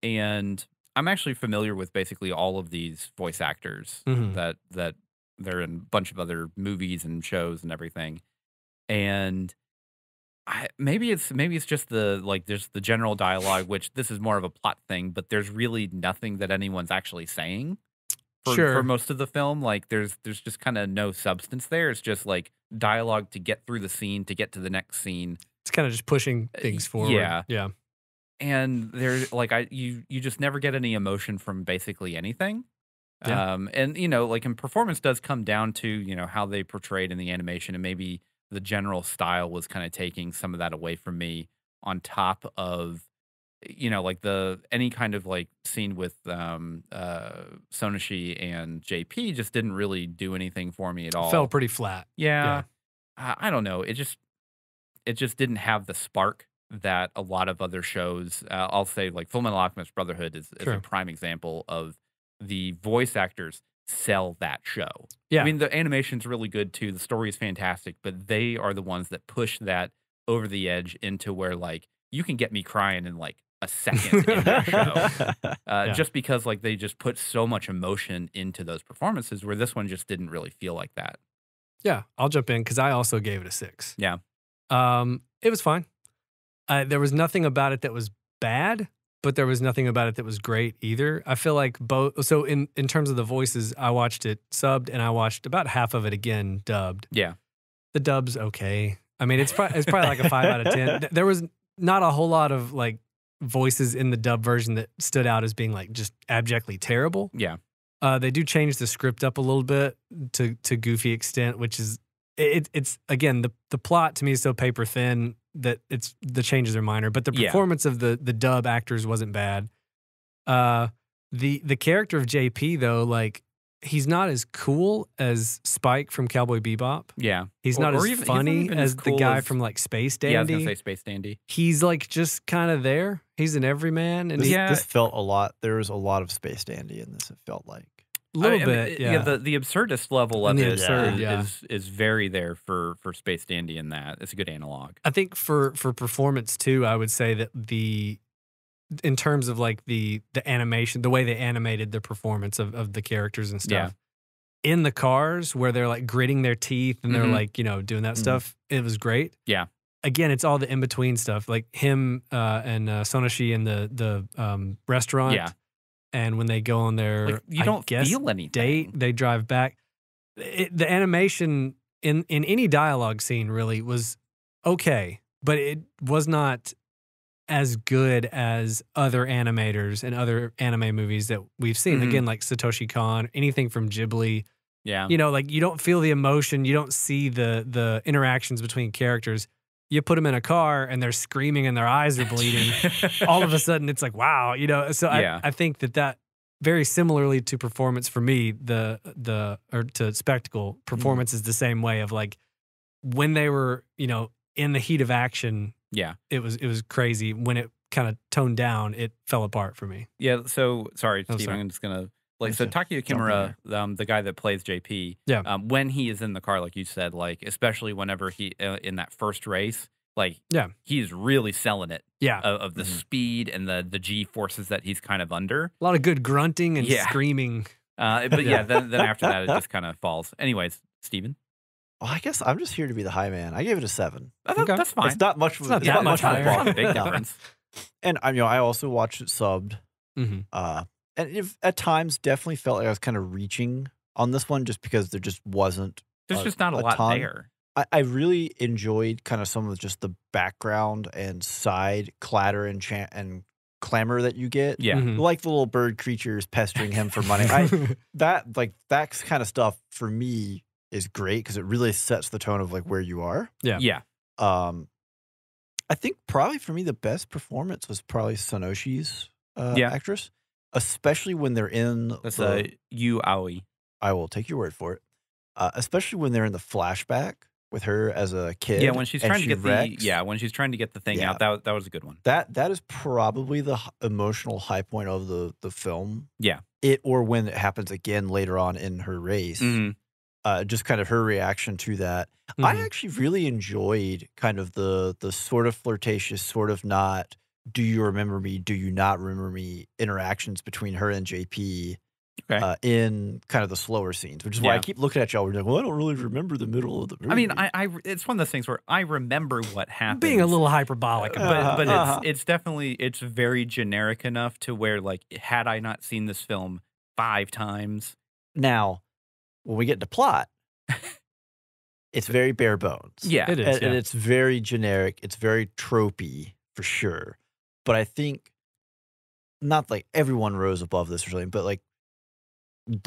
and I'm actually familiar with basically all of these voice actors that they're in a bunch of other movies and shows and everything. And maybe it's just there's the general dialogue, which this is more of a plot thing, but there's really nothing that anyone's actually saying for most of the film. Like there's just kind of no substance there. It's just like dialogue to get through the scene, to get to the next scene. It's kind of just pushing things forward. Yeah. And there's like you just never get any emotion from basically anything. Yeah. And and performance does come down to, how they portrayed in the animation, and maybe the general style was kind of taking some of that away from me, on top of any kind of like scene with Sonoshi and JP just didn't really do anything for me at all. Fell pretty flat. Yeah. I don't know. It just didn't have the spark that a lot of other shows, I'll say like Fullmetal Alchemist Brotherhood is a prime example of the voice actors sell that show. Yeah. I mean, the animation's really good too. The story is fantastic, but they are the ones that push that over the edge into where like you can get me crying in like a second in that show. Yeah. Just because like they just put so much emotion into those performances where this one just didn't really feel like that. Yeah, I'll jump in because I also gave it a 6. Yeah. It was fine. There was nothing about it that was bad, but there was nothing about it that was great either. I feel like both. So in terms of the voices, I watched it subbed and I watched about half of it again dubbed. Yeah. The dub's okay. I mean, it's probably like a 5 out of 10. There was not a whole lot of like voices in the dub version that stood out as being like just abjectly terrible. Yeah. They do change the script up a little bit to goofy extent, which is it's again the plot to me is so paper thin that the changes are minor, but the performance of the dub actors wasn't bad. The character of JP though, like he's not as cool as Spike from Cowboy Bebop. Yeah. He's not as funny as the guy from like Space Dandy. Yeah, I was gonna say Space Dandy. He's like just kind of there. He's an everyman, and this felt a lot. There was a lot of Space Dandy in this. It felt like a little bit. Yeah. The absurdist level of And the it absurd, is very there for Space Dandy in that. It's a good analog. I think for performance too, I would say that in terms of like the animation, the way they animated the performance of the characters and stuff in the cars where they're like gritting their teeth and they're like, you know, doing that stuff, it was great. Yeah. Again, it's all the in between stuff, like him and Sonoshi in the restaurant. Yeah. And when they go on their Like, you don't feel anything. date, they drive back. The animation in any dialogue scene really was okay, but it was not as good as other animators and other anime movies that we've seen. Again, like Satoshi Kon, anything from Ghibli. Yeah. You know, like you don't feel the emotion, you don't see the interactions between characters. You put them in a car and they're screaming and their eyes are bleeding. All of a sudden it's like, wow, you know. So I think that very similarly to performance for me, or to spectacle, performance is the same way of like when they were, you know, in the heat of action. Yeah. It was crazy. When it kind of toned down, it fell apart for me. Yeah. So sorry, Steve. sorry. I'm just gonna so Takeo Kimura, the guy that plays JP. Yeah. When he is in the car, like you said, like especially whenever he in that first race, like he's really selling it. Yeah. Of the speed and the G forces that he's kind of under. A lot of good grunting and screaming. But then after that it just kind of falls. Anyways, Steven. Well, I guess I'm just here to be the high man. I gave it a 7. That's fine. It's not much. It's not that much higher. It's not a big difference. And I also watched it subbed. And at times definitely felt like I was kind of reaching on this one just because there just wasn't. There's just not a lot ton. there. I really enjoyed kind of some of just the background and side clatter and chant and clamor that you get. Yeah. Like the little bird creatures pestering him for money. That kind of stuff for me is great because it really sets the tone of like where you are. Yeah. Yeah. I think probably for me the best performance was probably Sonoshi's actress, especially when they're in Yu Aoi. I will take your word for it. Especially when they're in the flashback with her as a kid. Yeah, when she's trying to get wrecks. when she's trying to get the thing out, that was a good one. That is probably the emotional high point of the film. Yeah. Or when it happens again later on in her race. Just kind of her reaction to that. I actually really enjoyed kind of the sort of flirtatious, sort of not, do you remember me, do you not remember me interactions between her and JP in kind of the slower scenes, which is why I keep looking at y'all. We're like, well, I don't really remember the middle of the movie. I mean, it's one of those things where I remember what happened. Being a little hyperbolic. But it's definitely, it's very generic enough to where, like, had I not seen this film 5 times. Now, when we get into plot, it's very bare bones. Yeah. It is. And it's very generic. It's very tropey for sure. But I think not like everyone rose above this or something, but like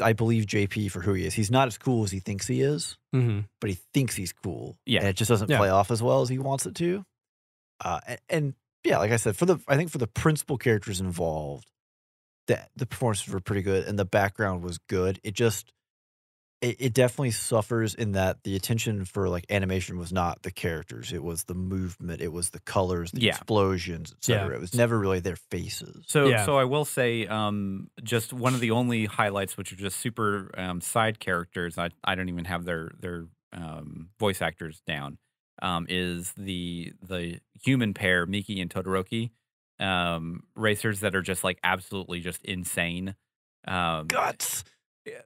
I believe JP for who he is. He's not as cool as he thinks he is, but he thinks he's cool. Yeah. And it just doesn't play off as well as he wants it to. And yeah, like I said, I think for the principal characters involved, the performances were pretty good and the background was good. It definitely suffers in that the attention for like animation was not the characters. It was the movement. It was the colors, the explosions, etc. It was never really their faces. So I will say, just one of the only highlights, which are just super side characters. I don't even have their voice actors down. is the human pair, Miki and Todoroki, racers that are just like absolutely just insane. Guts.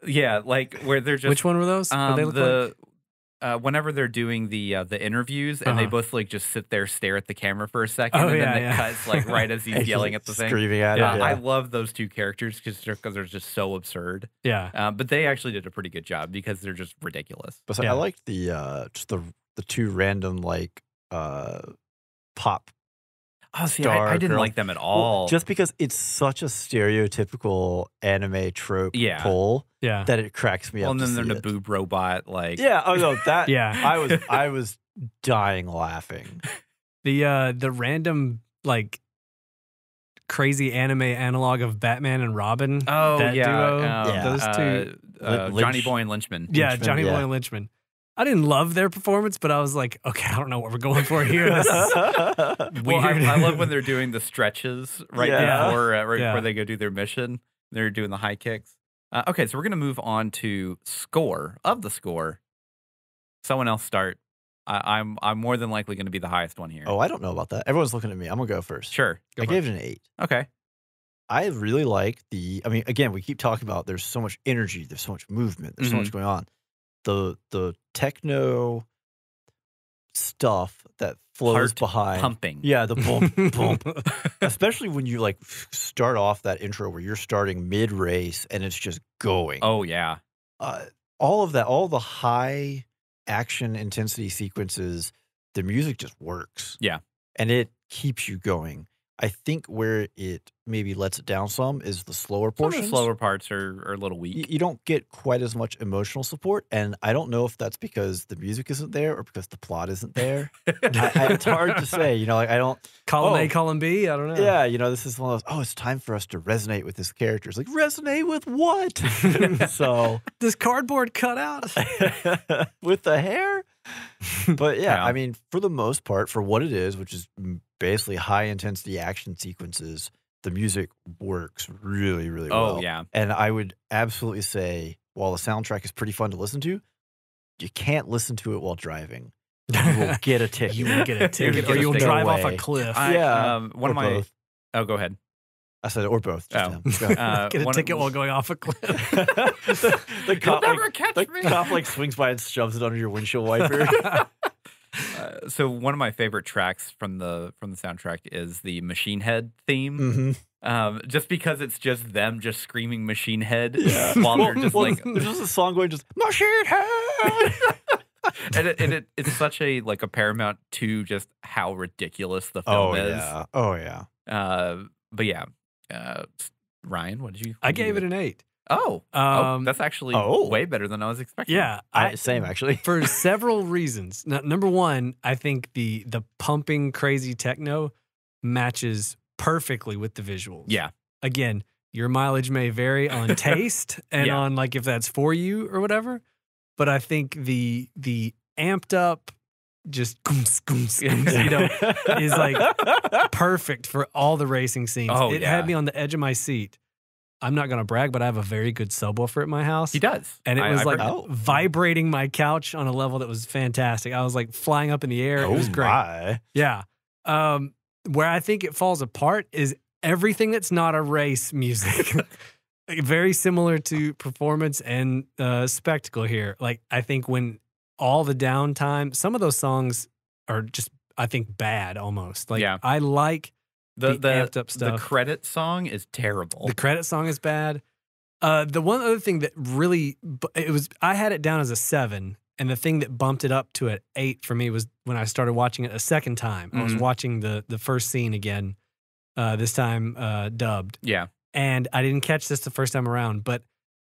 Yeah, like where they're just Which one were those? What they look like? Whenever they're doing the interviews and they both like just sit there, stare at the camera for a second, and then it cuts like right as he's yelling at the thing, screaming at him. I love those two characters because they're just so absurd. Yeah. But they actually did a pretty good job because they're just ridiculous. But I liked the just the two random like pop. Oh, see, I didn't like them at all. Well, just because it's such a stereotypical anime trope pull that it cracks me up. And then they're the boob robot, like oh no, that yeah. I was dying laughing. The random like crazy anime analog of Batman and Robin. Oh that duo, those two, Johnny Boy and Lynchman. Yeah, Johnny Boy and Lynchman. I didn't love their performance, but I was like, okay, I don't know what we're going for here. This is weird. I love when they're doing the stretches before they go do their mission. They're doing the high kicks. Okay, so we're going to move on to score. Of the score, someone else start. I'm more than likely going to be the highest one here. Oh, I don't know about that. Everyone's looking at me. I'm going to go first. Sure. I gave it an 8. Okay. I really like I mean, again, we keep talking about there's so much energy, there's so much movement, there's so much going on. The techno stuff that flows behind pumping. Yeah, the bump bump. Especially when you like start off that intro where you're starting mid race and it's just going. Oh yeah. All of that, all the high action intensity sequences, the music just works. Yeah. And it keeps you going. I think where it maybe lets it down some is the slower portions. Some of the slower parts are a little weak. You don't get quite as much emotional support, and I don't know if that's because the music isn't there or because the plot isn't there. It's hard to say. You know, like I don't column A, column B. I don't know. Yeah, you know, this is one of those. Oh, it's time for us to resonate with this character. It's like resonate with what? So this cardboard cutout with the hair. But yeah, I mean, for the most part, for what it is, which is basically high intensity action sequences, the music works really, really well. Oh, yeah. And I would absolutely say, while the soundtrack is pretty fun to listen to, you can't listen to it while driving. You will get a ticket. You will get a ticket, or you'll drive off a cliff. One of my. Both. Oh, go ahead. I said, or both. Get a ticket while going off a cliff. the cop, cop like swings by and shoves it under your windshield wiper. So one of my favorite tracks from the soundtrack is the Machine Head theme. Just because it's just them just screaming Machine Head while they're just like there's just a song going just Machine Head. and it's such a like a Paramount to just how ridiculous the film is. Oh yeah. But yeah. Ryan, what did you? I gave it an 8. Oh, that's actually way better than I was expecting. Yeah, same actually. For several reasons. Now, number one, I think the pumping crazy techno matches perfectly with the visuals. Yeah. Again, your mileage may vary on taste and on like if that's for you or whatever, but I think the amped up just you know is like perfect for all the racing scenes. It had me on the edge of my seat. I'm not going to brag, but I have a very good subwoofer at my house. He does. And it was like vibrating my couch on a level that was fantastic. I was like flying up in the air. It was great. Yeah. Where I think it falls apart is everything that's not a race music. Like, very similar to performance and spectacle here. Like, I think when all the downtime, some of those songs are just, I think, bad almost. Like, I like the amped up stuff. The credit song is terrible. The credit song is bad. The one other thing that really, I had it down as a 7, and the thing that bumped it up to an 8 for me was when I started watching it a second time. I was watching the first scene again, this time dubbed. Yeah. And I didn't catch this the first time around, but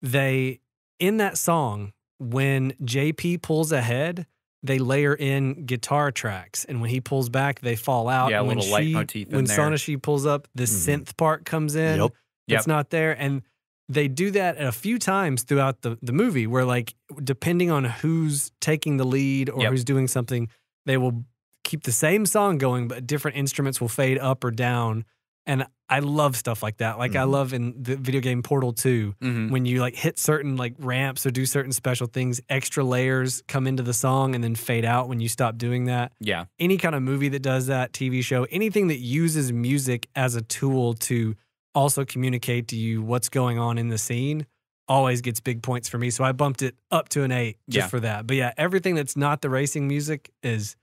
in that song, when JP pulls ahead, they layer in guitar tracks, and when he pulls back, they fall out. Yeah, and a little leitmotif in when there. Sonashi pulls up, the synth part comes in. It's not there, and they do that a few times throughout the movie, where like depending on who's taking the lead or who's doing something, they will keep the same song going, but different instruments will fade up or down And I love stuff like that. Like I love in the video game Portal 2, when you like hit certain like ramps or do certain special things, extra layers come into the song and then fade out when you stop doing that. Yeah. Any kind of movie that does that, TV show, anything that uses music as a tool to also communicate to you what's going on in the scene always gets big points for me. So I bumped it up to an 8 just for that. But yeah, everything that's not the racing music is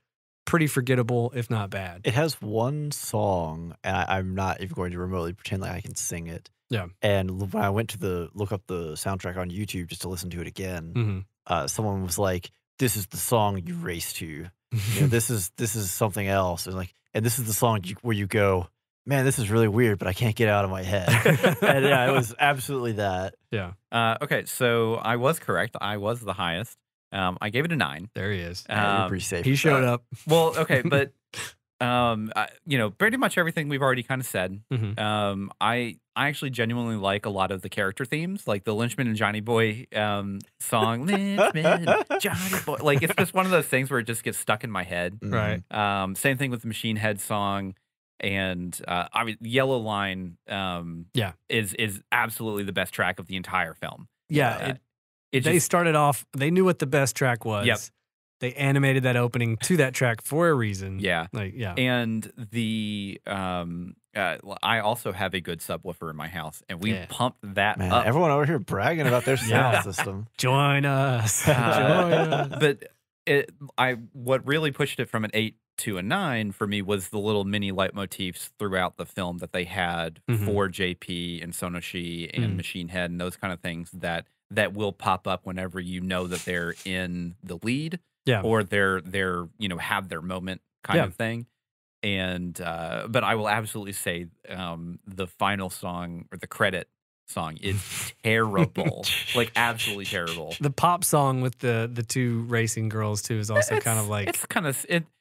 pretty forgettable, if not bad. It has one song, and I'm not even going to remotely pretend like I can sing it. Yeah. And when I went to look up the soundtrack on YouTube just to listen to it again, someone was like, "This is the song you race to. You know, this is something else." And this is the song where you go, "Man, this is really weird, but I can't get it out of my head." And yeah, it was absolutely that. Yeah. Okay, so I was correct. I was the highest. I gave it a 9. There he is. Yeah, you're pretty safe. He showed up. Well, okay, but pretty much everything we've already kind of said. I actually genuinely like a lot of the character themes, like the Lynchman and Johnny Boy song. Lynchman, Johnny Boy. Like it's just one of those things where it just gets stuck in my head. Right. Same thing with the Machine Head song. And I mean, Yellow Line is absolutely the best track of the entire film. Yeah. They started off, they knew what the best track was. Yep. They animated that opening to that track for a reason. Yeah. Like, yeah. And the I also have a good subwoofer in my house, and we pumped that up. Everyone over here bragging about their sound system. Join us. Join us. But what really pushed it from an 8 to a 9 for me was the little mini leitmotifs throughout the film that they had for JP and Sonoshi and Machine Head and those kind of things that will pop up whenever you know that they're in the lead or they're have their moment kind of thing. And but I will absolutely say the final song or the credit song is terrible. Like absolutely terrible. The pop song with the two racing girls too is also kind of like It's I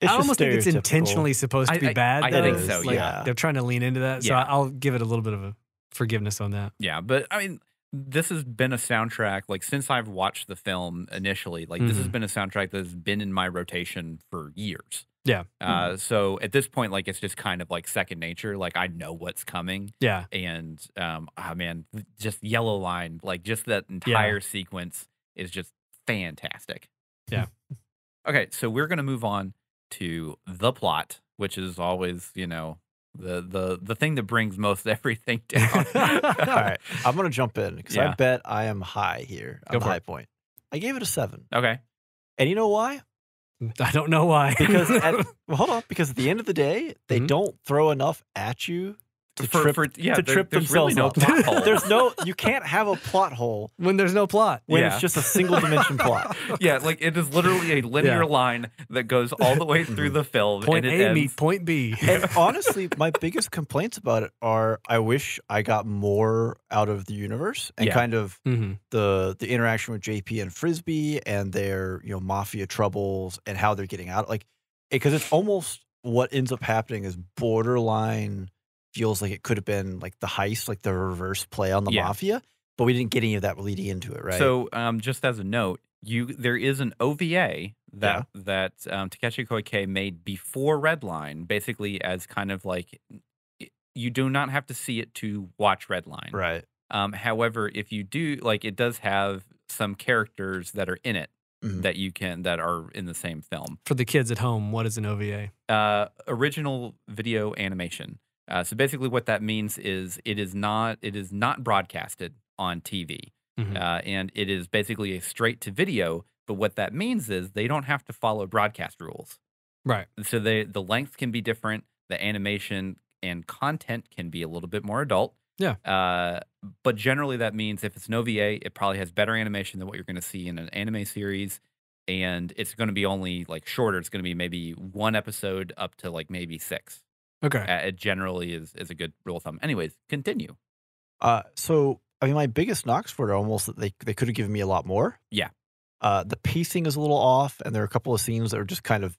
almost think it's stereotypical. intentionally supposed to be bad. I think so. Like, Yeah, they're trying to lean into that. So I'll give it a little bit of a forgiveness on that. Yeah, but I mean, this has been a soundtrack like since I've watched the film initially. Like this has been a soundtrack that has been in my rotation for years. Yeah. So at this point, like it's just kind of like second nature. Like I know what's coming. Yeah. And man, just Yellow Line, like just that entire sequence is just fantastic. Yeah. Okay, so we're gonna move on to the plot, which is always, the thing that brings most everything down. All right, I'm gonna jump in because Yeah. I bet I am high here on Go the for high it. point. I gave it a 7, Okay. and you know why? I don't know why. Because hold on, because at the end of the day, they don't throw enough at you to trip there's really themselves no up. plot hole. You can't have a plot hole when there's no plot. when Yeah. it's just a single dimension plot. Yeah, like it is literally a linear line that goes all the way through the film. Point and it A ends. meet point B. And honestly, my biggest complaints about it are I wish I got more out of the universe and kind of the interaction with JP and Frisbee and their mafia troubles and how they're getting out. Like, because it's almost what ends up happening is borderline feels like it could have been like the heist, like the reverse play on the mafia, but we didn't get any of that leading into it, right? So, just as a note, there is an OVA that Takeshi Koike made before Redline, basically as kind of like you do not have to see it to watch Redline, right. However, if you do, like, it does have some characters that are in it that are in the same film. For the kids at home, what is an OVA? Original video animation. So basically, what that means is it is not broadcasted on TV, and it is basically a straight to video. But what that means is they don't have to follow broadcast rules. Right. So the length can be different. The animation and content can be a little bit more adult. Yeah. But generally, that means if it's an OVA, it probably has better animation than what you're going to see in an anime series, and it's going to be only like shorter. It's going to be maybe 1 episode up to like maybe 6. Okay. It generally is a good rule of thumb. Anyways, continue. So I mean, my biggest knocks for it are almost that they could have given me a lot more. Yeah. The pacing is a little off, and there are a couple of scenes that are just kind of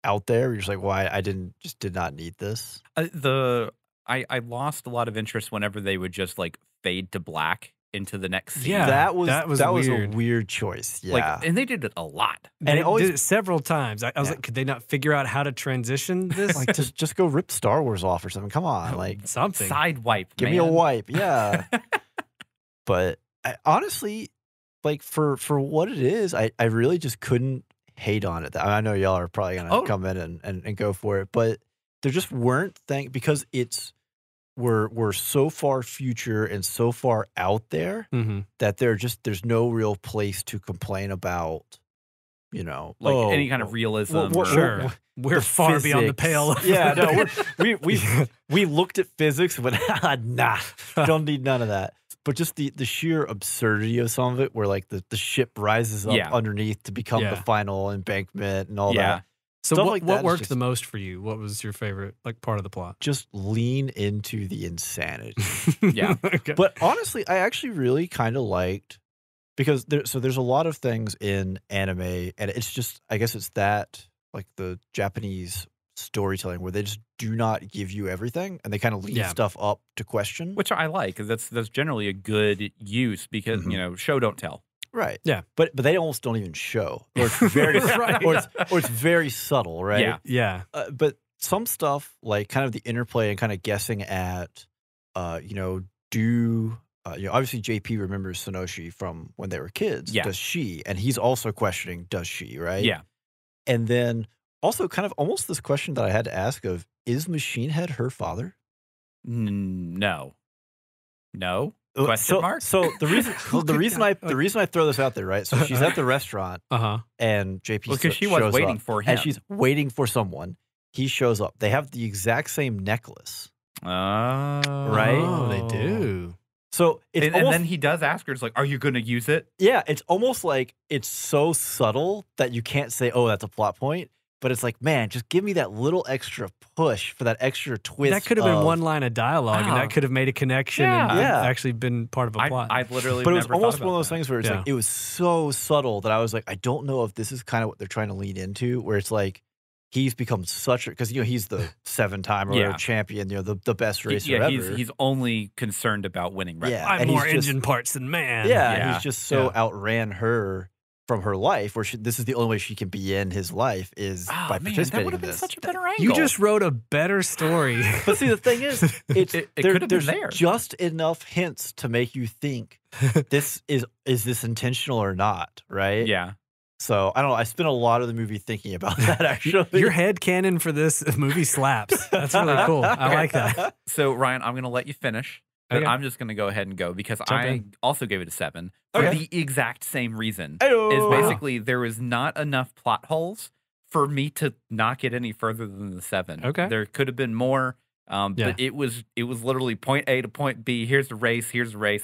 out there. You're just like, why? I did not need this. I lost a lot of interest whenever they would just like fade to black into the next scene. Yeah, that was a weird. weird choice. Yeah. Like, and they did it a lot. They it always- did it several times. I was like, could they not figure out how to transition this? like just go rip Star Wars off or something. Come on, like something. Side wipe, give man. me a wipe. Yeah. But honestly, like for what it is, I really just couldn't hate on it. I know y'all are probably gonna come in and go for it, but there just weren't things because we're so far future and so far out there that there's no real place to complain about, you know, Like any kind of realism. Sure. We're far beyond the pale. Yeah, no, we looked at physics and went, nah, don't need none of that. But just the sheer absurdity of some of it, where like the ship rises up underneath to become the final embankment and all that. So what worked the most for you? What was your favorite like part of the plot? Just lean into the insanity. Yeah. Okay. But honestly, I actually really kind of liked because there's a lot of things in anime, and it's just I guess it's that like the Japanese storytelling where they just do not give you everything and they kind of leave stuff up to question, which I like. That's generally a good use because you know, show don't tell. Right. Yeah. But they almost don't even show, or it's very or it's very subtle, right? Yeah. Yeah. But some stuff like kind of the interplay and kind of guessing at, you know, obviously JP remembers Sonoshi from when they were kids. Yeah. Does she? And he's also questioning, does she? Right. Yeah. And then also kind of almost this question that I had to ask of, is Machine Head her father? No. Question mark. So the reason I throw this out there, right? So she's at the restaurant, and JP because she was waiting for him, and she's waiting for someone. He shows up. They have the exact same necklace, right? Oh, they do. So it's and then he does ask her, "It's like, are you going to use it?" Yeah, it's almost like it's so subtle that you can't say, "Oh, that's a plot point." But it's like, man, just give me that little extra push for that extra twist. That could have been one line of dialogue, and that could have made a connection and actually been part of a plot. I've literally but it was never almost thought one of those about things where it's like, it was so subtle that I was like, I don't know if this is kind of what they're trying to lean into, where it's like, he's become such a, because, you know, he's the 7-time or champion, you know, the best racer ever. He's only concerned about winning, right? Yeah, I'm more engine parts than man. Yeah, he's just so outran her from her life, where this is the only way she can be in his life is by participating that would have in been this. such a better angle. You just wrote a better story. But see, the thing is, it could have been there's there. just enough hints to make you think this is this intentional or not, right? Yeah. So I don't know. I spent a lot of the movie thinking about that. Actually, your head canon for this movie slaps. That's really cool. I like that. So Ryan, I'm going to let you finish. But I'm just going to go ahead and go because I also gave it a 7 for the exact same reason. Is basically there was not enough plot holes for me to not get any further than the 7. Okay. There could have been more, but it was literally point A to point B. Here's the race.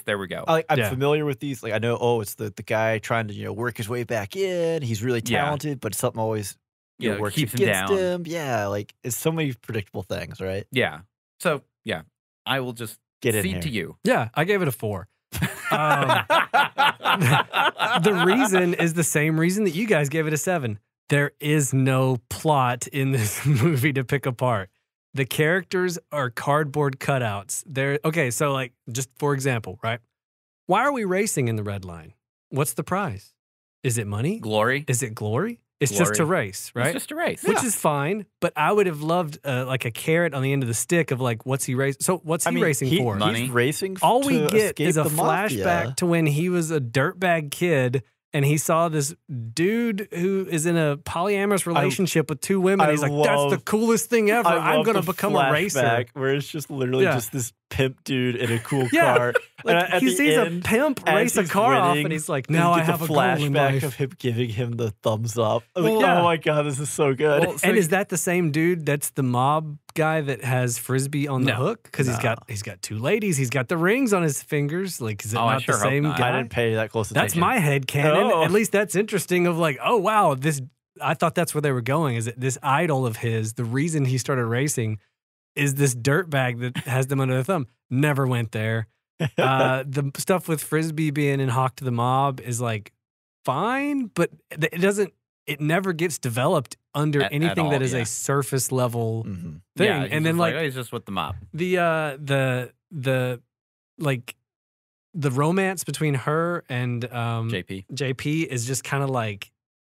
There we go. I'm familiar with these. Like I know, it's the guy trying to work his way back in. He's really talented, but something always works keeps him against down. him. Yeah, like it's so many predictable things, right? Yeah. So yeah, I will just cede to you. Yeah, I gave it a 4. The reason is the same reason that you guys gave it a 7. There is no plot in this movie to pick apart. The characters are cardboard cutouts. Okay, so like just for example, right? Why are we racing in the red line? What's the prize? Is it money? Glory? Is it glory? It's just a race, right? It's just a race. Which is fine, but I would have loved like a carrot on the end of the stick of like, what's he racing? So what's he racing for? Money. He's racing All to we get escape is a the mafia. flashback to when he was a dirtbag kid and he saw this dude who is in a polyamorous relationship with 2 women. He's like, that's the coolest thing ever. I'm going to become a racer. Where it's just literally just this pimp dude in a cool car. Like, he sees a pimp race a car off and he's like, now I have a flashback of him giving him the thumbs up. I was like, oh my God, this is so good. Well, and is that the same dude that's the mob guy that has Frisbee on the hook? Because he's got 2 ladies. He's got the rings on his fingers. Like, is it not the same guy? I didn't pay that close attention. That's my head canon. At least that's interesting of like, oh, wow, I thought that's where they were going, is that this idol of his, the reason he started racing is this dirtbag that has them under the thumb. Never went there. The stuff with Frisbee being in Hawk to the Mob is like fine, but it never gets developed under anything that is a surface level thing. Yeah, and then like, he's just with the mob. The like the romance between her and JP is just kind of like,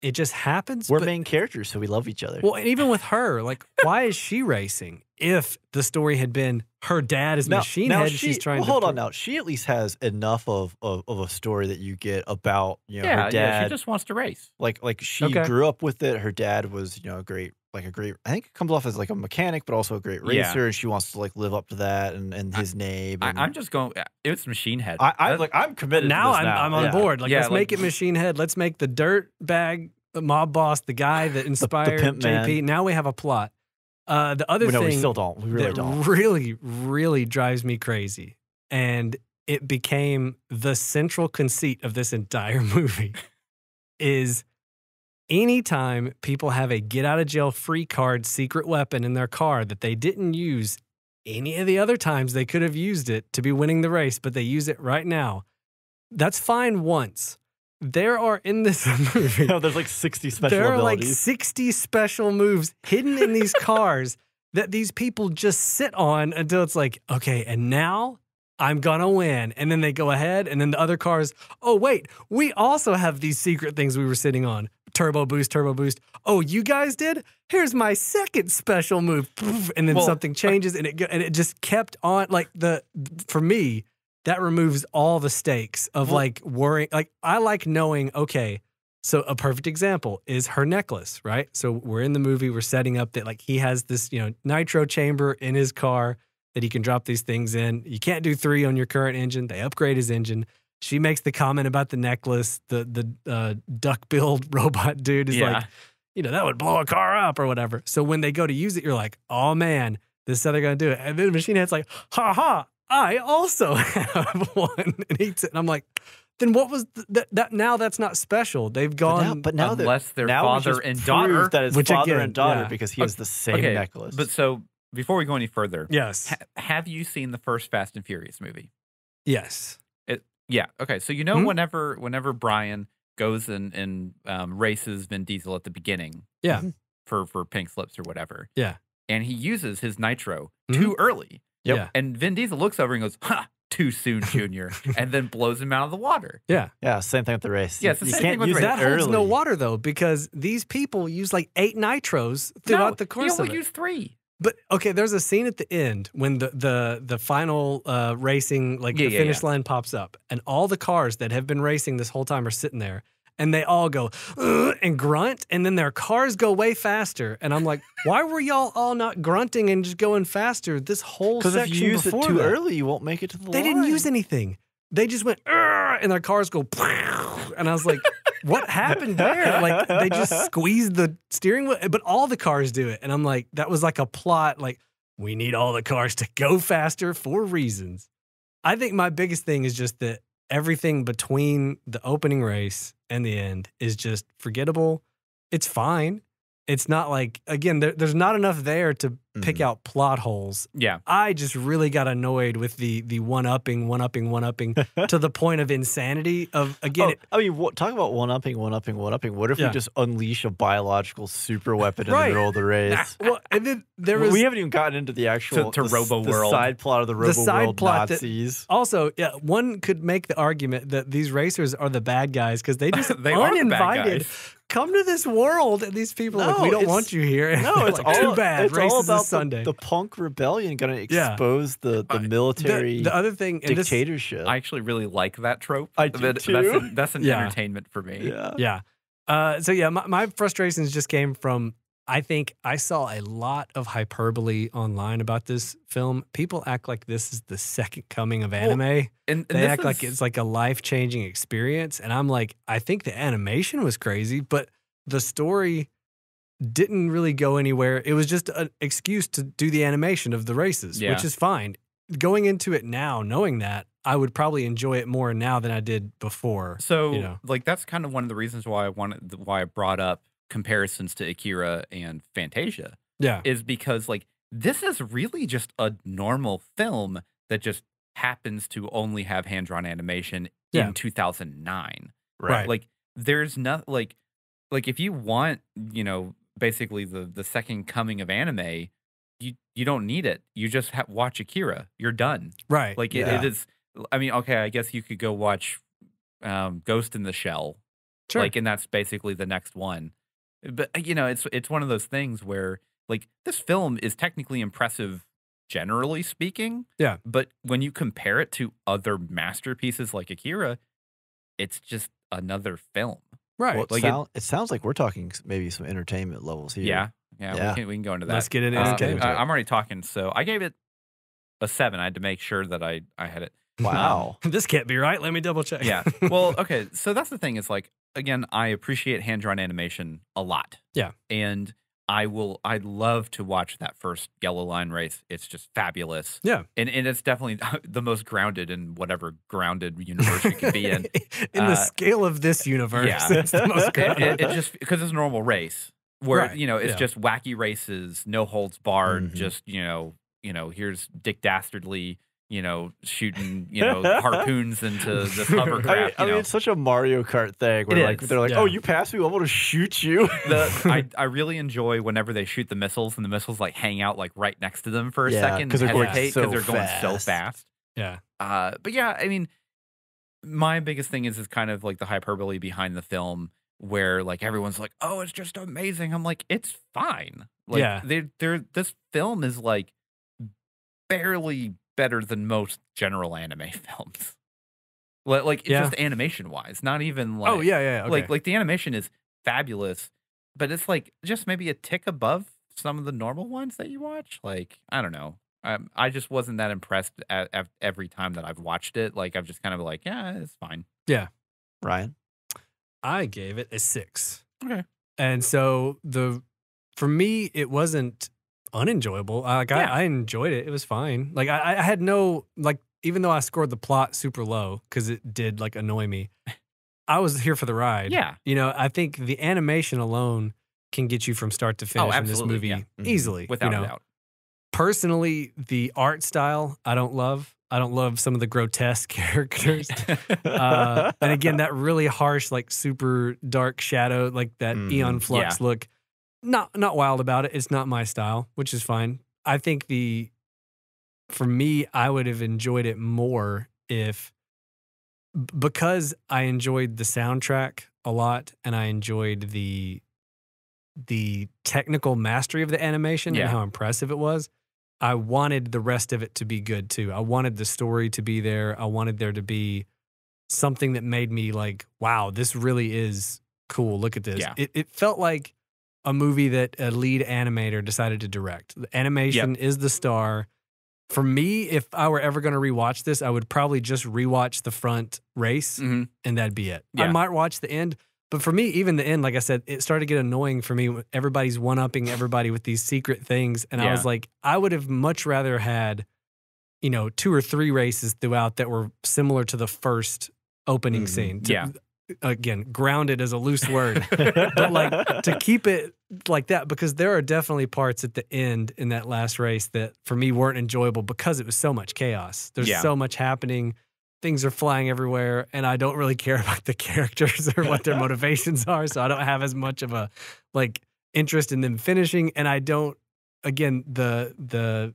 it just happens. We're main characters, so we love each other. Well, and even with her, like, why is she racing? If the story had been her dad is Machine Head, she's trying to hold on now. She at least has enough of a story that you get about her dad. Yeah, she just wants to race. Like she grew up with it. Her dad was a great. I think it comes off as like a mechanic, but also a great racer, and she wants to like live up to that and his name. And I'm just going. It's Machine Head. I'm committed. Now to this now. I'm on board. Like let's make it Machine Head. Let's make the dirt bag mob boss the guy that inspired the JP. man. Now we have a plot. The other thing, we still don't. We really don't. Really, really drives me crazy, and it became the central conceit of this entire movie. Is anytime people have a get out of jail free card secret weapon in their car that they didn't use any of the other times they could have used it to be winning the race, but they use it right now, that's fine once. There are in this movie. There's like 60 special abilities. There are like 60 special moves hidden in these cars that these people just sit on until it's like, okay, and now I'm gonna win. And then they go ahead, and then the other cars, oh, wait, we also have these secret things we were sitting on. Turbo boost, turbo boost. Oh, you guys did? Here's my second special move. And then something changes, and it just kept on. Like for me, that removes all the stakes of like worrying. Like I like knowing, okay, so a perfect example is her necklace, right? So we're in the movie, we're setting up that like he has this, nitro chamber in his car that he can drop these things in. You can't do 3 on your current engine. They upgrade his engine. She makes the comment about the necklace. The duck-billed robot dude is like, that would blow a car up or whatever. So when they go to use it, you're like, oh man, this is how they're going to do it. And then Machine Head's like, ha ha, I also have one, and eats it. And I'm like, then what was that? Now that's not special. They've gone, but now unless they're now father and daughter, that is father and daughter because he has the same necklace. But so before we go any further, yes, have you seen the first Fast and Furious movie? Yes. Yeah. Okay. So whenever Brian goes and races Vin Diesel at the beginning, for pink slips or whatever, and he uses his nitro too early. Yep. Yeah. And Vin Diesel looks over and goes, "Ha, too soon, Junior," and then blows him out of the water. Yeah. Yeah. Same thing with the race. Yeah. You can't use that holds no water though, because these people use like 8 nitros throughout the course of it. He only used 3. But okay, there's a scene at the end when the final racing, like the finish line pops up, and all the cars that have been racing this whole time are sitting there, and they all go and grunt, and then their cars go way faster, and I'm like, why were y'all all not grunting and just going faster this whole section before? Because if you use it too early, you won't make it to the line. They didn't use anything. They just went and their cars go, and I was like, what happened there? Like they just squeezed the steering wheel, but all the cars do it. And I'm like, that was like a plot. Like we need all the cars to go faster for reasons. I think my biggest thing is just that everything between the opening race and the end is just forgettable. It's fine. It's not like, again, there's not enough there to pick out plot holes. Yeah. I just really got annoyed with the one-upping to the point of insanity of, again. Talk about one-upping. What if we just unleash a biological super weapon in the middle of the race? Well, and then we haven't even gotten into the actual to Robo World. The side plot of the Robo World Nazis. Also, one could make the argument that these racers are the bad guys because they just they uninvited come to this world, and these people are like, we don't want you here. No, it's like, too bad. It's all about Sunday. The punk rebellion going to expose the military the other thing, dictatorship. I actually really like that trope. I do too. That's an entertainment for me. Yeah. My frustrations just came from, I think I saw a lot of hyperbole online about this film. People act like this is the second coming of anime. And they act like it's like a life-changing experience. And I'm like, I think the animation was crazy, but the story didn't really go anywhere. It was just an excuse to do the animation of the races, which is fine. Going into it now, knowing that, I would probably enjoy it more now than I did before. So, like, that's kind of one of the reasons why I brought up comparisons to Akira and Fantasia. Yeah. Is because, like, this is really just a normal film that just happens to only have hand-drawn animation in 2009. Right. Like, there's not, like if you want, basically the second coming of anime, you don't need it. You just watch Akira. You're done. Right. Like, it is, I mean, okay, I guess you could go watch Ghost in the Shell, Sure. like, and that's basically the next one. But you know, it's one of those things where like this film is technically impressive, generally speaking. Yeah. But when you compare it to other masterpieces like Akira, it's just another film. Right. Well, Like it sounds like we're talking maybe some entertainment levels here. yeah, Yeah. we can go into that. Let's get into Let's get entertainment. into it. I'm already talking, so I gave it a 7. I had to make sure that I had it. Wow. This can't be right. Let me double check. Yeah. Well, okay. So that's the thing is like, again, I appreciate hand drawn animation a lot. Yeah. And I'd love to watch that first Yellow Line race. It's just fabulous. Yeah. And it's definitely the most grounded in whatever grounded universe it could be in. In the scale of this universe, yeah. it's the most grounded. It just because it's a normal race where, Right, you know, it's yeah. just wacky races, no holds barred, Mhm. just, you know, here's Dick Dastardly, you know, shooting, harpoons into this hovercraft. I mean, it's such a Mario Kart thing where It like is, they're like, yeah. "Oh, you passed me. I'm going to shoot you." I really enjoy whenever they shoot the missiles and the missiles like hang out like right next to them for a Yeah, second 'cause they're going hesitate so they're going so fast. fast. Yeah. But yeah, I mean, my biggest thing is kind of like the hyperbole behind the film where like everyone's like, "Oh, it's just amazing." I'm like, "It's fine." Like, Yeah. this film is like barely better than most general anime films. Like it's Yeah. just animation wise, not even like Oh, yeah. Okay. like the animation is fabulous, but it's like just maybe a tick above some of the normal ones that you watch. Like I don't know, I just wasn't that impressed at every time that I've watched it. Like I've just kind of like, yeah, it's fine. Ryan. I gave it a 6. Okay. And so for me, it wasn't unenjoyable. Like Yeah. I enjoyed it. It was fine. Like I had no like, even though I scored the plot super low because it did like annoy me, I was here for the ride. Yeah. You know, I think the animation alone can get you from start to finish in this absolutely, movie yeah. Mhm. easily. Without you know? a doubt. Personally, the art style I don't love. I don't love some of the grotesque characters. And again, that really harsh, like super dark shadow, like that Mhm. Eon Flux Yeah. look. Not wild about it. It's not my style, which is fine. I think for me, I would have enjoyed it more if because I enjoyed the soundtrack a lot and I enjoyed the technical mastery of the animation Yeah. and how impressive it was. I wanted the rest of it to be good too. I wanted the story to be there. I wanted there to be something that made me like, wow, this really is cool. Look at this. Yeah. It felt like a movie that a lead animator decided to direct. The animation is the star. For me, if I were ever going to rewatch this, I would probably just rewatch the front race Mhm. and that'd be it. Yeah. I might watch the end. But for me, even the end, like I said, it started to get annoying for me. Everybody's one-upping everybody with these secret things. And I Yeah. was like, I would have much rather had, 2 or 3 races throughout that were similar to the first opening Mhm. scene. Yeah. Again, grounded is a loose word. But like to keep it like that, because there are definitely parts at the end in that last race that for me weren't enjoyable because it was so much chaos. There's Yeah. so much happening. Things are flying everywhere, and I don't really care about the characters or what their motivations are, so I don't have as much of a like interest in them finishing. And I don't, again, the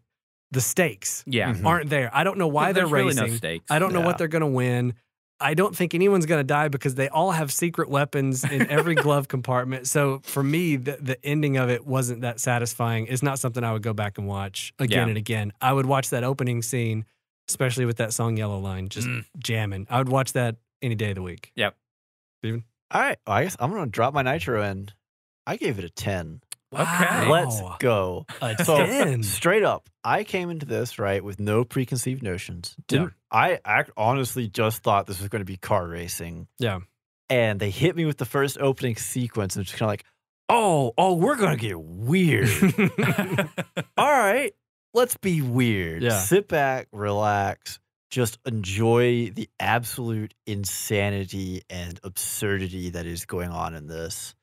stakes Yeah. Mhm. aren't there. I don't know why they're There's really racing. no stakes. I don't know Yeah. what they're gonna win. I don't think anyone's gonna die because they all have secret weapons in every glove compartment. So for me, the ending of it wasn't that satisfying. It's not something I would go back and watch again Yeah. and again. I would watch that opening scene, especially with that song Yellow Line, just jamming. I would watch that any day of the week. Yep. Steven? All right. Well, I guess I'm going to drop my nitro in. I gave it a 10. Okay. Let's go. A So 10. straight up, I came into this right with no preconceived notions. Yeah. I honestly just thought this was going to be car racing, Yeah. and they hit me with the first opening sequence, and it's just kind of like, oh, we're going to get weird. All right, let's be weird. Yeah. Sit back, relax, just enjoy the absolute insanity and absurdity that is going on in this.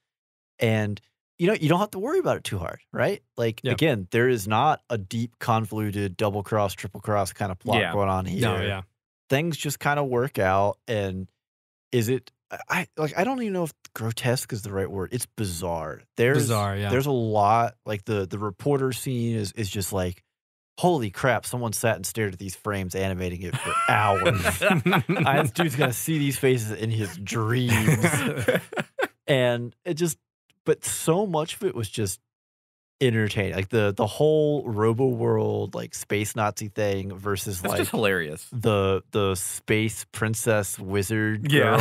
And you don't have to worry about it too hard, right? Like, Yeah. again, there is not a deep, convoluted, double cross, triple cross kind of plot Yeah. going on here. No, yeah. Things just kind of work out. And is it, I don't even know if grotesque is the right word. It's bizarre. Bizarre, yeah. There's a lot, like the reporter scene is just like holy crap, someone sat and stared at these frames animating it for hours. This dude's going to see these faces in his dreams. And it just, but so much of it was just entertaining. Like the whole Robo World, like space Nazi thing versus That's like just hilarious. the space princess wizard girl,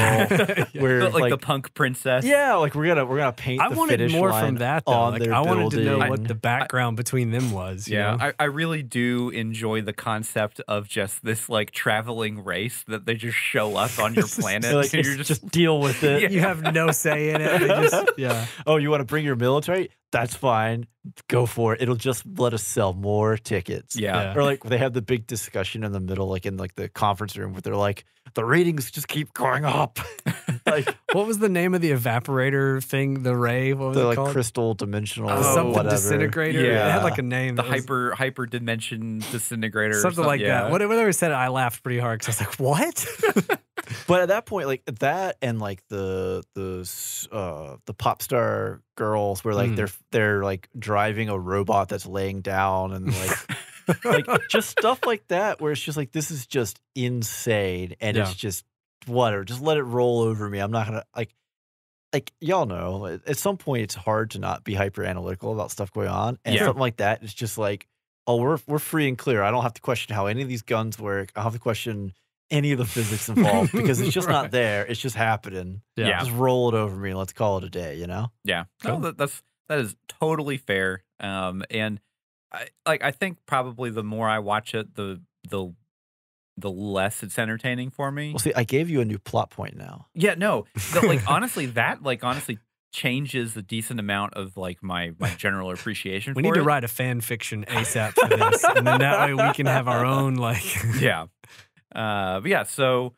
where like the punk princess. Yeah, like we're gonna paint. I the wanted finish more line from that though. on Like, their I wanted to know building. what the background between them was. You know? I really do enjoy the concept of just this like traveling race that they just show up on your planet. Like, and it's just deal with it. You have no say in it. They just, Oh, you want to bring your military? That's fine. Go for it. It'll just let us sell more tickets. Yeah. Or like they have the big discussion in the middle, like in like the conference room where they're like, the ratings just keep going up. Like, what was the name of the evaporator thing? The ray? What was the it like called? crystal dimensional Something whatever. disintegrator. Yeah. It had like a name. The that was- hyper dimension disintegrator. something like that. Whenever I said it, I laughed pretty hard because I was like, what? But at that point, like that, and like the pop star girls, where like they're like driving a robot that's laying down, and like just stuff like that, where it's just like this is just insane, and it's just whatever. Just let it roll over me. I'm not gonna like y'all know. At some point, it's hard to not be hyper analytical about stuff going on, and something like that is just like, oh, we're free and clear. I don't have to question how any of these guns work. I don't have to question any of the physics involved because it's just not there. It's just happening. Yeah. Just roll it over me and let's call it a day, you know? Yeah. Cool. No, that is totally fair. And I think probably the more I watch it, the less it's entertaining for me. Well, see, I gave you a new plot point now. Yeah, no. Honestly, that changes a decent amount of like my general appreciation We for need to it. write a fan fiction ASAP for this, and then that way we can have our own like. Yeah. But yeah, so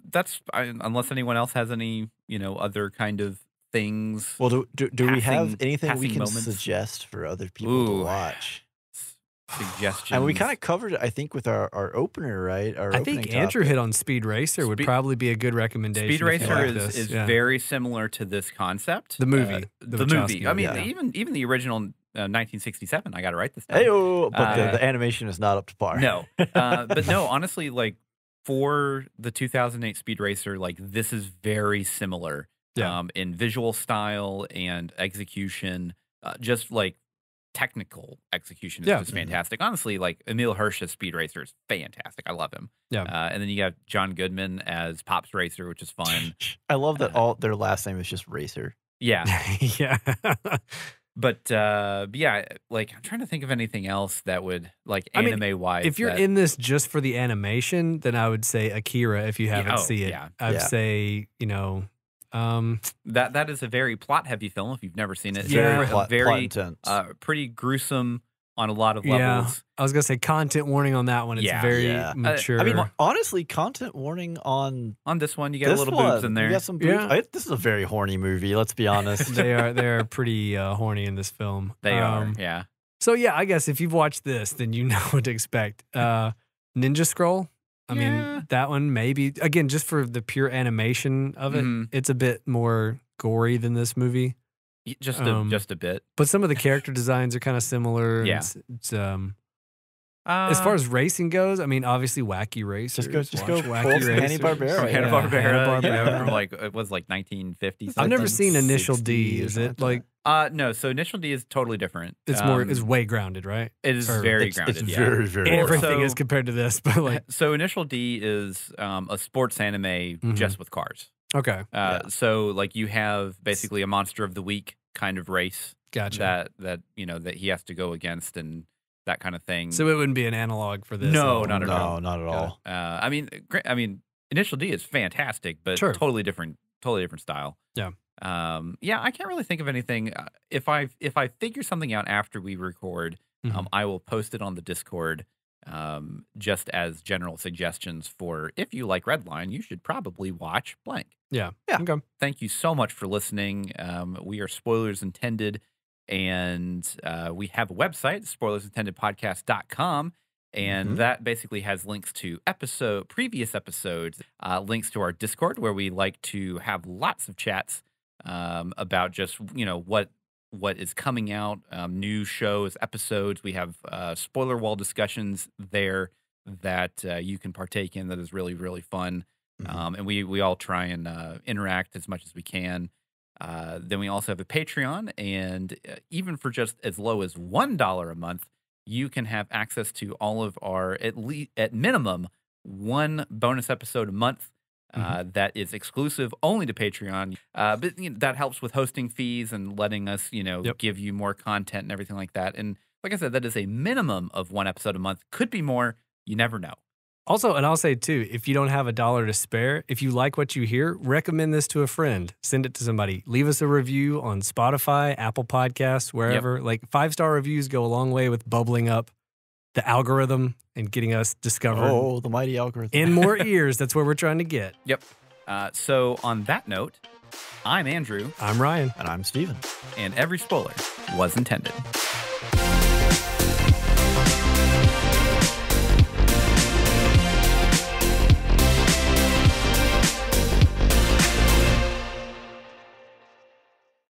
that's unless anyone else has any, other kind of things. Well, do we have anything we passing can moments? suggest for other people to watch? Suggestions. And we kind of covered it, I think, with our opener, right? I think Andrew hit on Speed Racer would probably be a good recommendation. Speed if you Racer like this. is very similar to this concept. The movie. The movie. Wachowski I mean, movie. even the original 1967. I got it right this time. Hey-oh, but the animation is not up to par. No, but no, honestly, like for the 2008 Speed Racer, like this is very similar in visual style and execution, just like technical execution is just fantastic. Honestly, like Emil Hirsch's Speed Racer is fantastic. I love him. Yeah. And then you got John Goodman as Pops Racer, which is fun. I love that all their last name is just Racer. Yeah. Yeah. But yeah, like I'm trying to think of anything else that would like anime wise. If you're in this just for the animation, then I would say Akira if you haven't seen it. Yeah. I'd say, that is a very plot heavy film if you've never seen it. It's Yeah. very intense. pretty gruesome on a lot of Yeah. levels. I was gonna say content warning on that one. It's very mature. I mean, honestly, content warning on this one, you get a this little one. boobs in there. You got some boobs. Yeah. This is a very horny movie. Let's be honest. they are pretty horny in this film. They are, yeah. So yeah, I guess if you've watched this, then you know what to expect. Ninja Scroll. I mean, that one maybe again just for the pure animation of it. It's a bit more gory than this movie. Just a bit. But some of the character designs are kind of similar. Yeah. It's, as far as racing goes, I mean, obviously Wacky Racers. Just go Wacky pull some Racers. Hanna-Barbera. From Yeah. Hanna-Barbera, from like it was like 1950s. I've never seen Initial D. Is it like? No. So Initial D is totally different. It's more. It's way grounded, right? It is very grounded. It's yeah. very, very. Everything is compared to this, but like. So Initial D is a sports anime just with cars. Okay. So like you have basically a monster of the week kind of race. Gotcha. That he has to go against and that kind of thing. So it wouldn't be an analog for this. No, not at all. No, not at all. I mean, Initial D is fantastic, but totally different style. Yeah. Yeah, I can't really think of anything. If I figure something out after we record, I will post it on the Discord. Just as general suggestions for if you like Redline, you should probably watch blank. Yeah. Okay. Thank you so much for listening. We are Spoilers Intended, and we have a website, spoilersintendedpodcast.com, and that basically has links to previous episodes, links to our Discord where we like to have lots of chats about just what what is coming out, new shows, episodes. We have spoiler wall discussions there that you can partake in. That is really, really fun. And we all try and interact as much as we can. Then we also have a Patreon, and even for just as low as $1 a month, you can have access to all of our at minimum one bonus episode a month. That is exclusive only to Patreon, but that helps with hosting fees and letting us, give you more content and everything like that. And like I said, that is a minimum of one episode a month. Could be more. You never know. Also, and I'll say too, if you don't have $1 to spare, if you like what you hear, recommend this to a friend. Send it to somebody. Leave us a review on Spotify, Apple Podcasts, wherever. Like 5-star reviews go a long way with bubbling up the algorithm and getting us discovered. Oh, the mighty algorithm. In more ears. That's where we're trying to get. Yep. So on that note, I'm Andrew. I'm Ryan. And I'm Steven. And every spoiler was intended.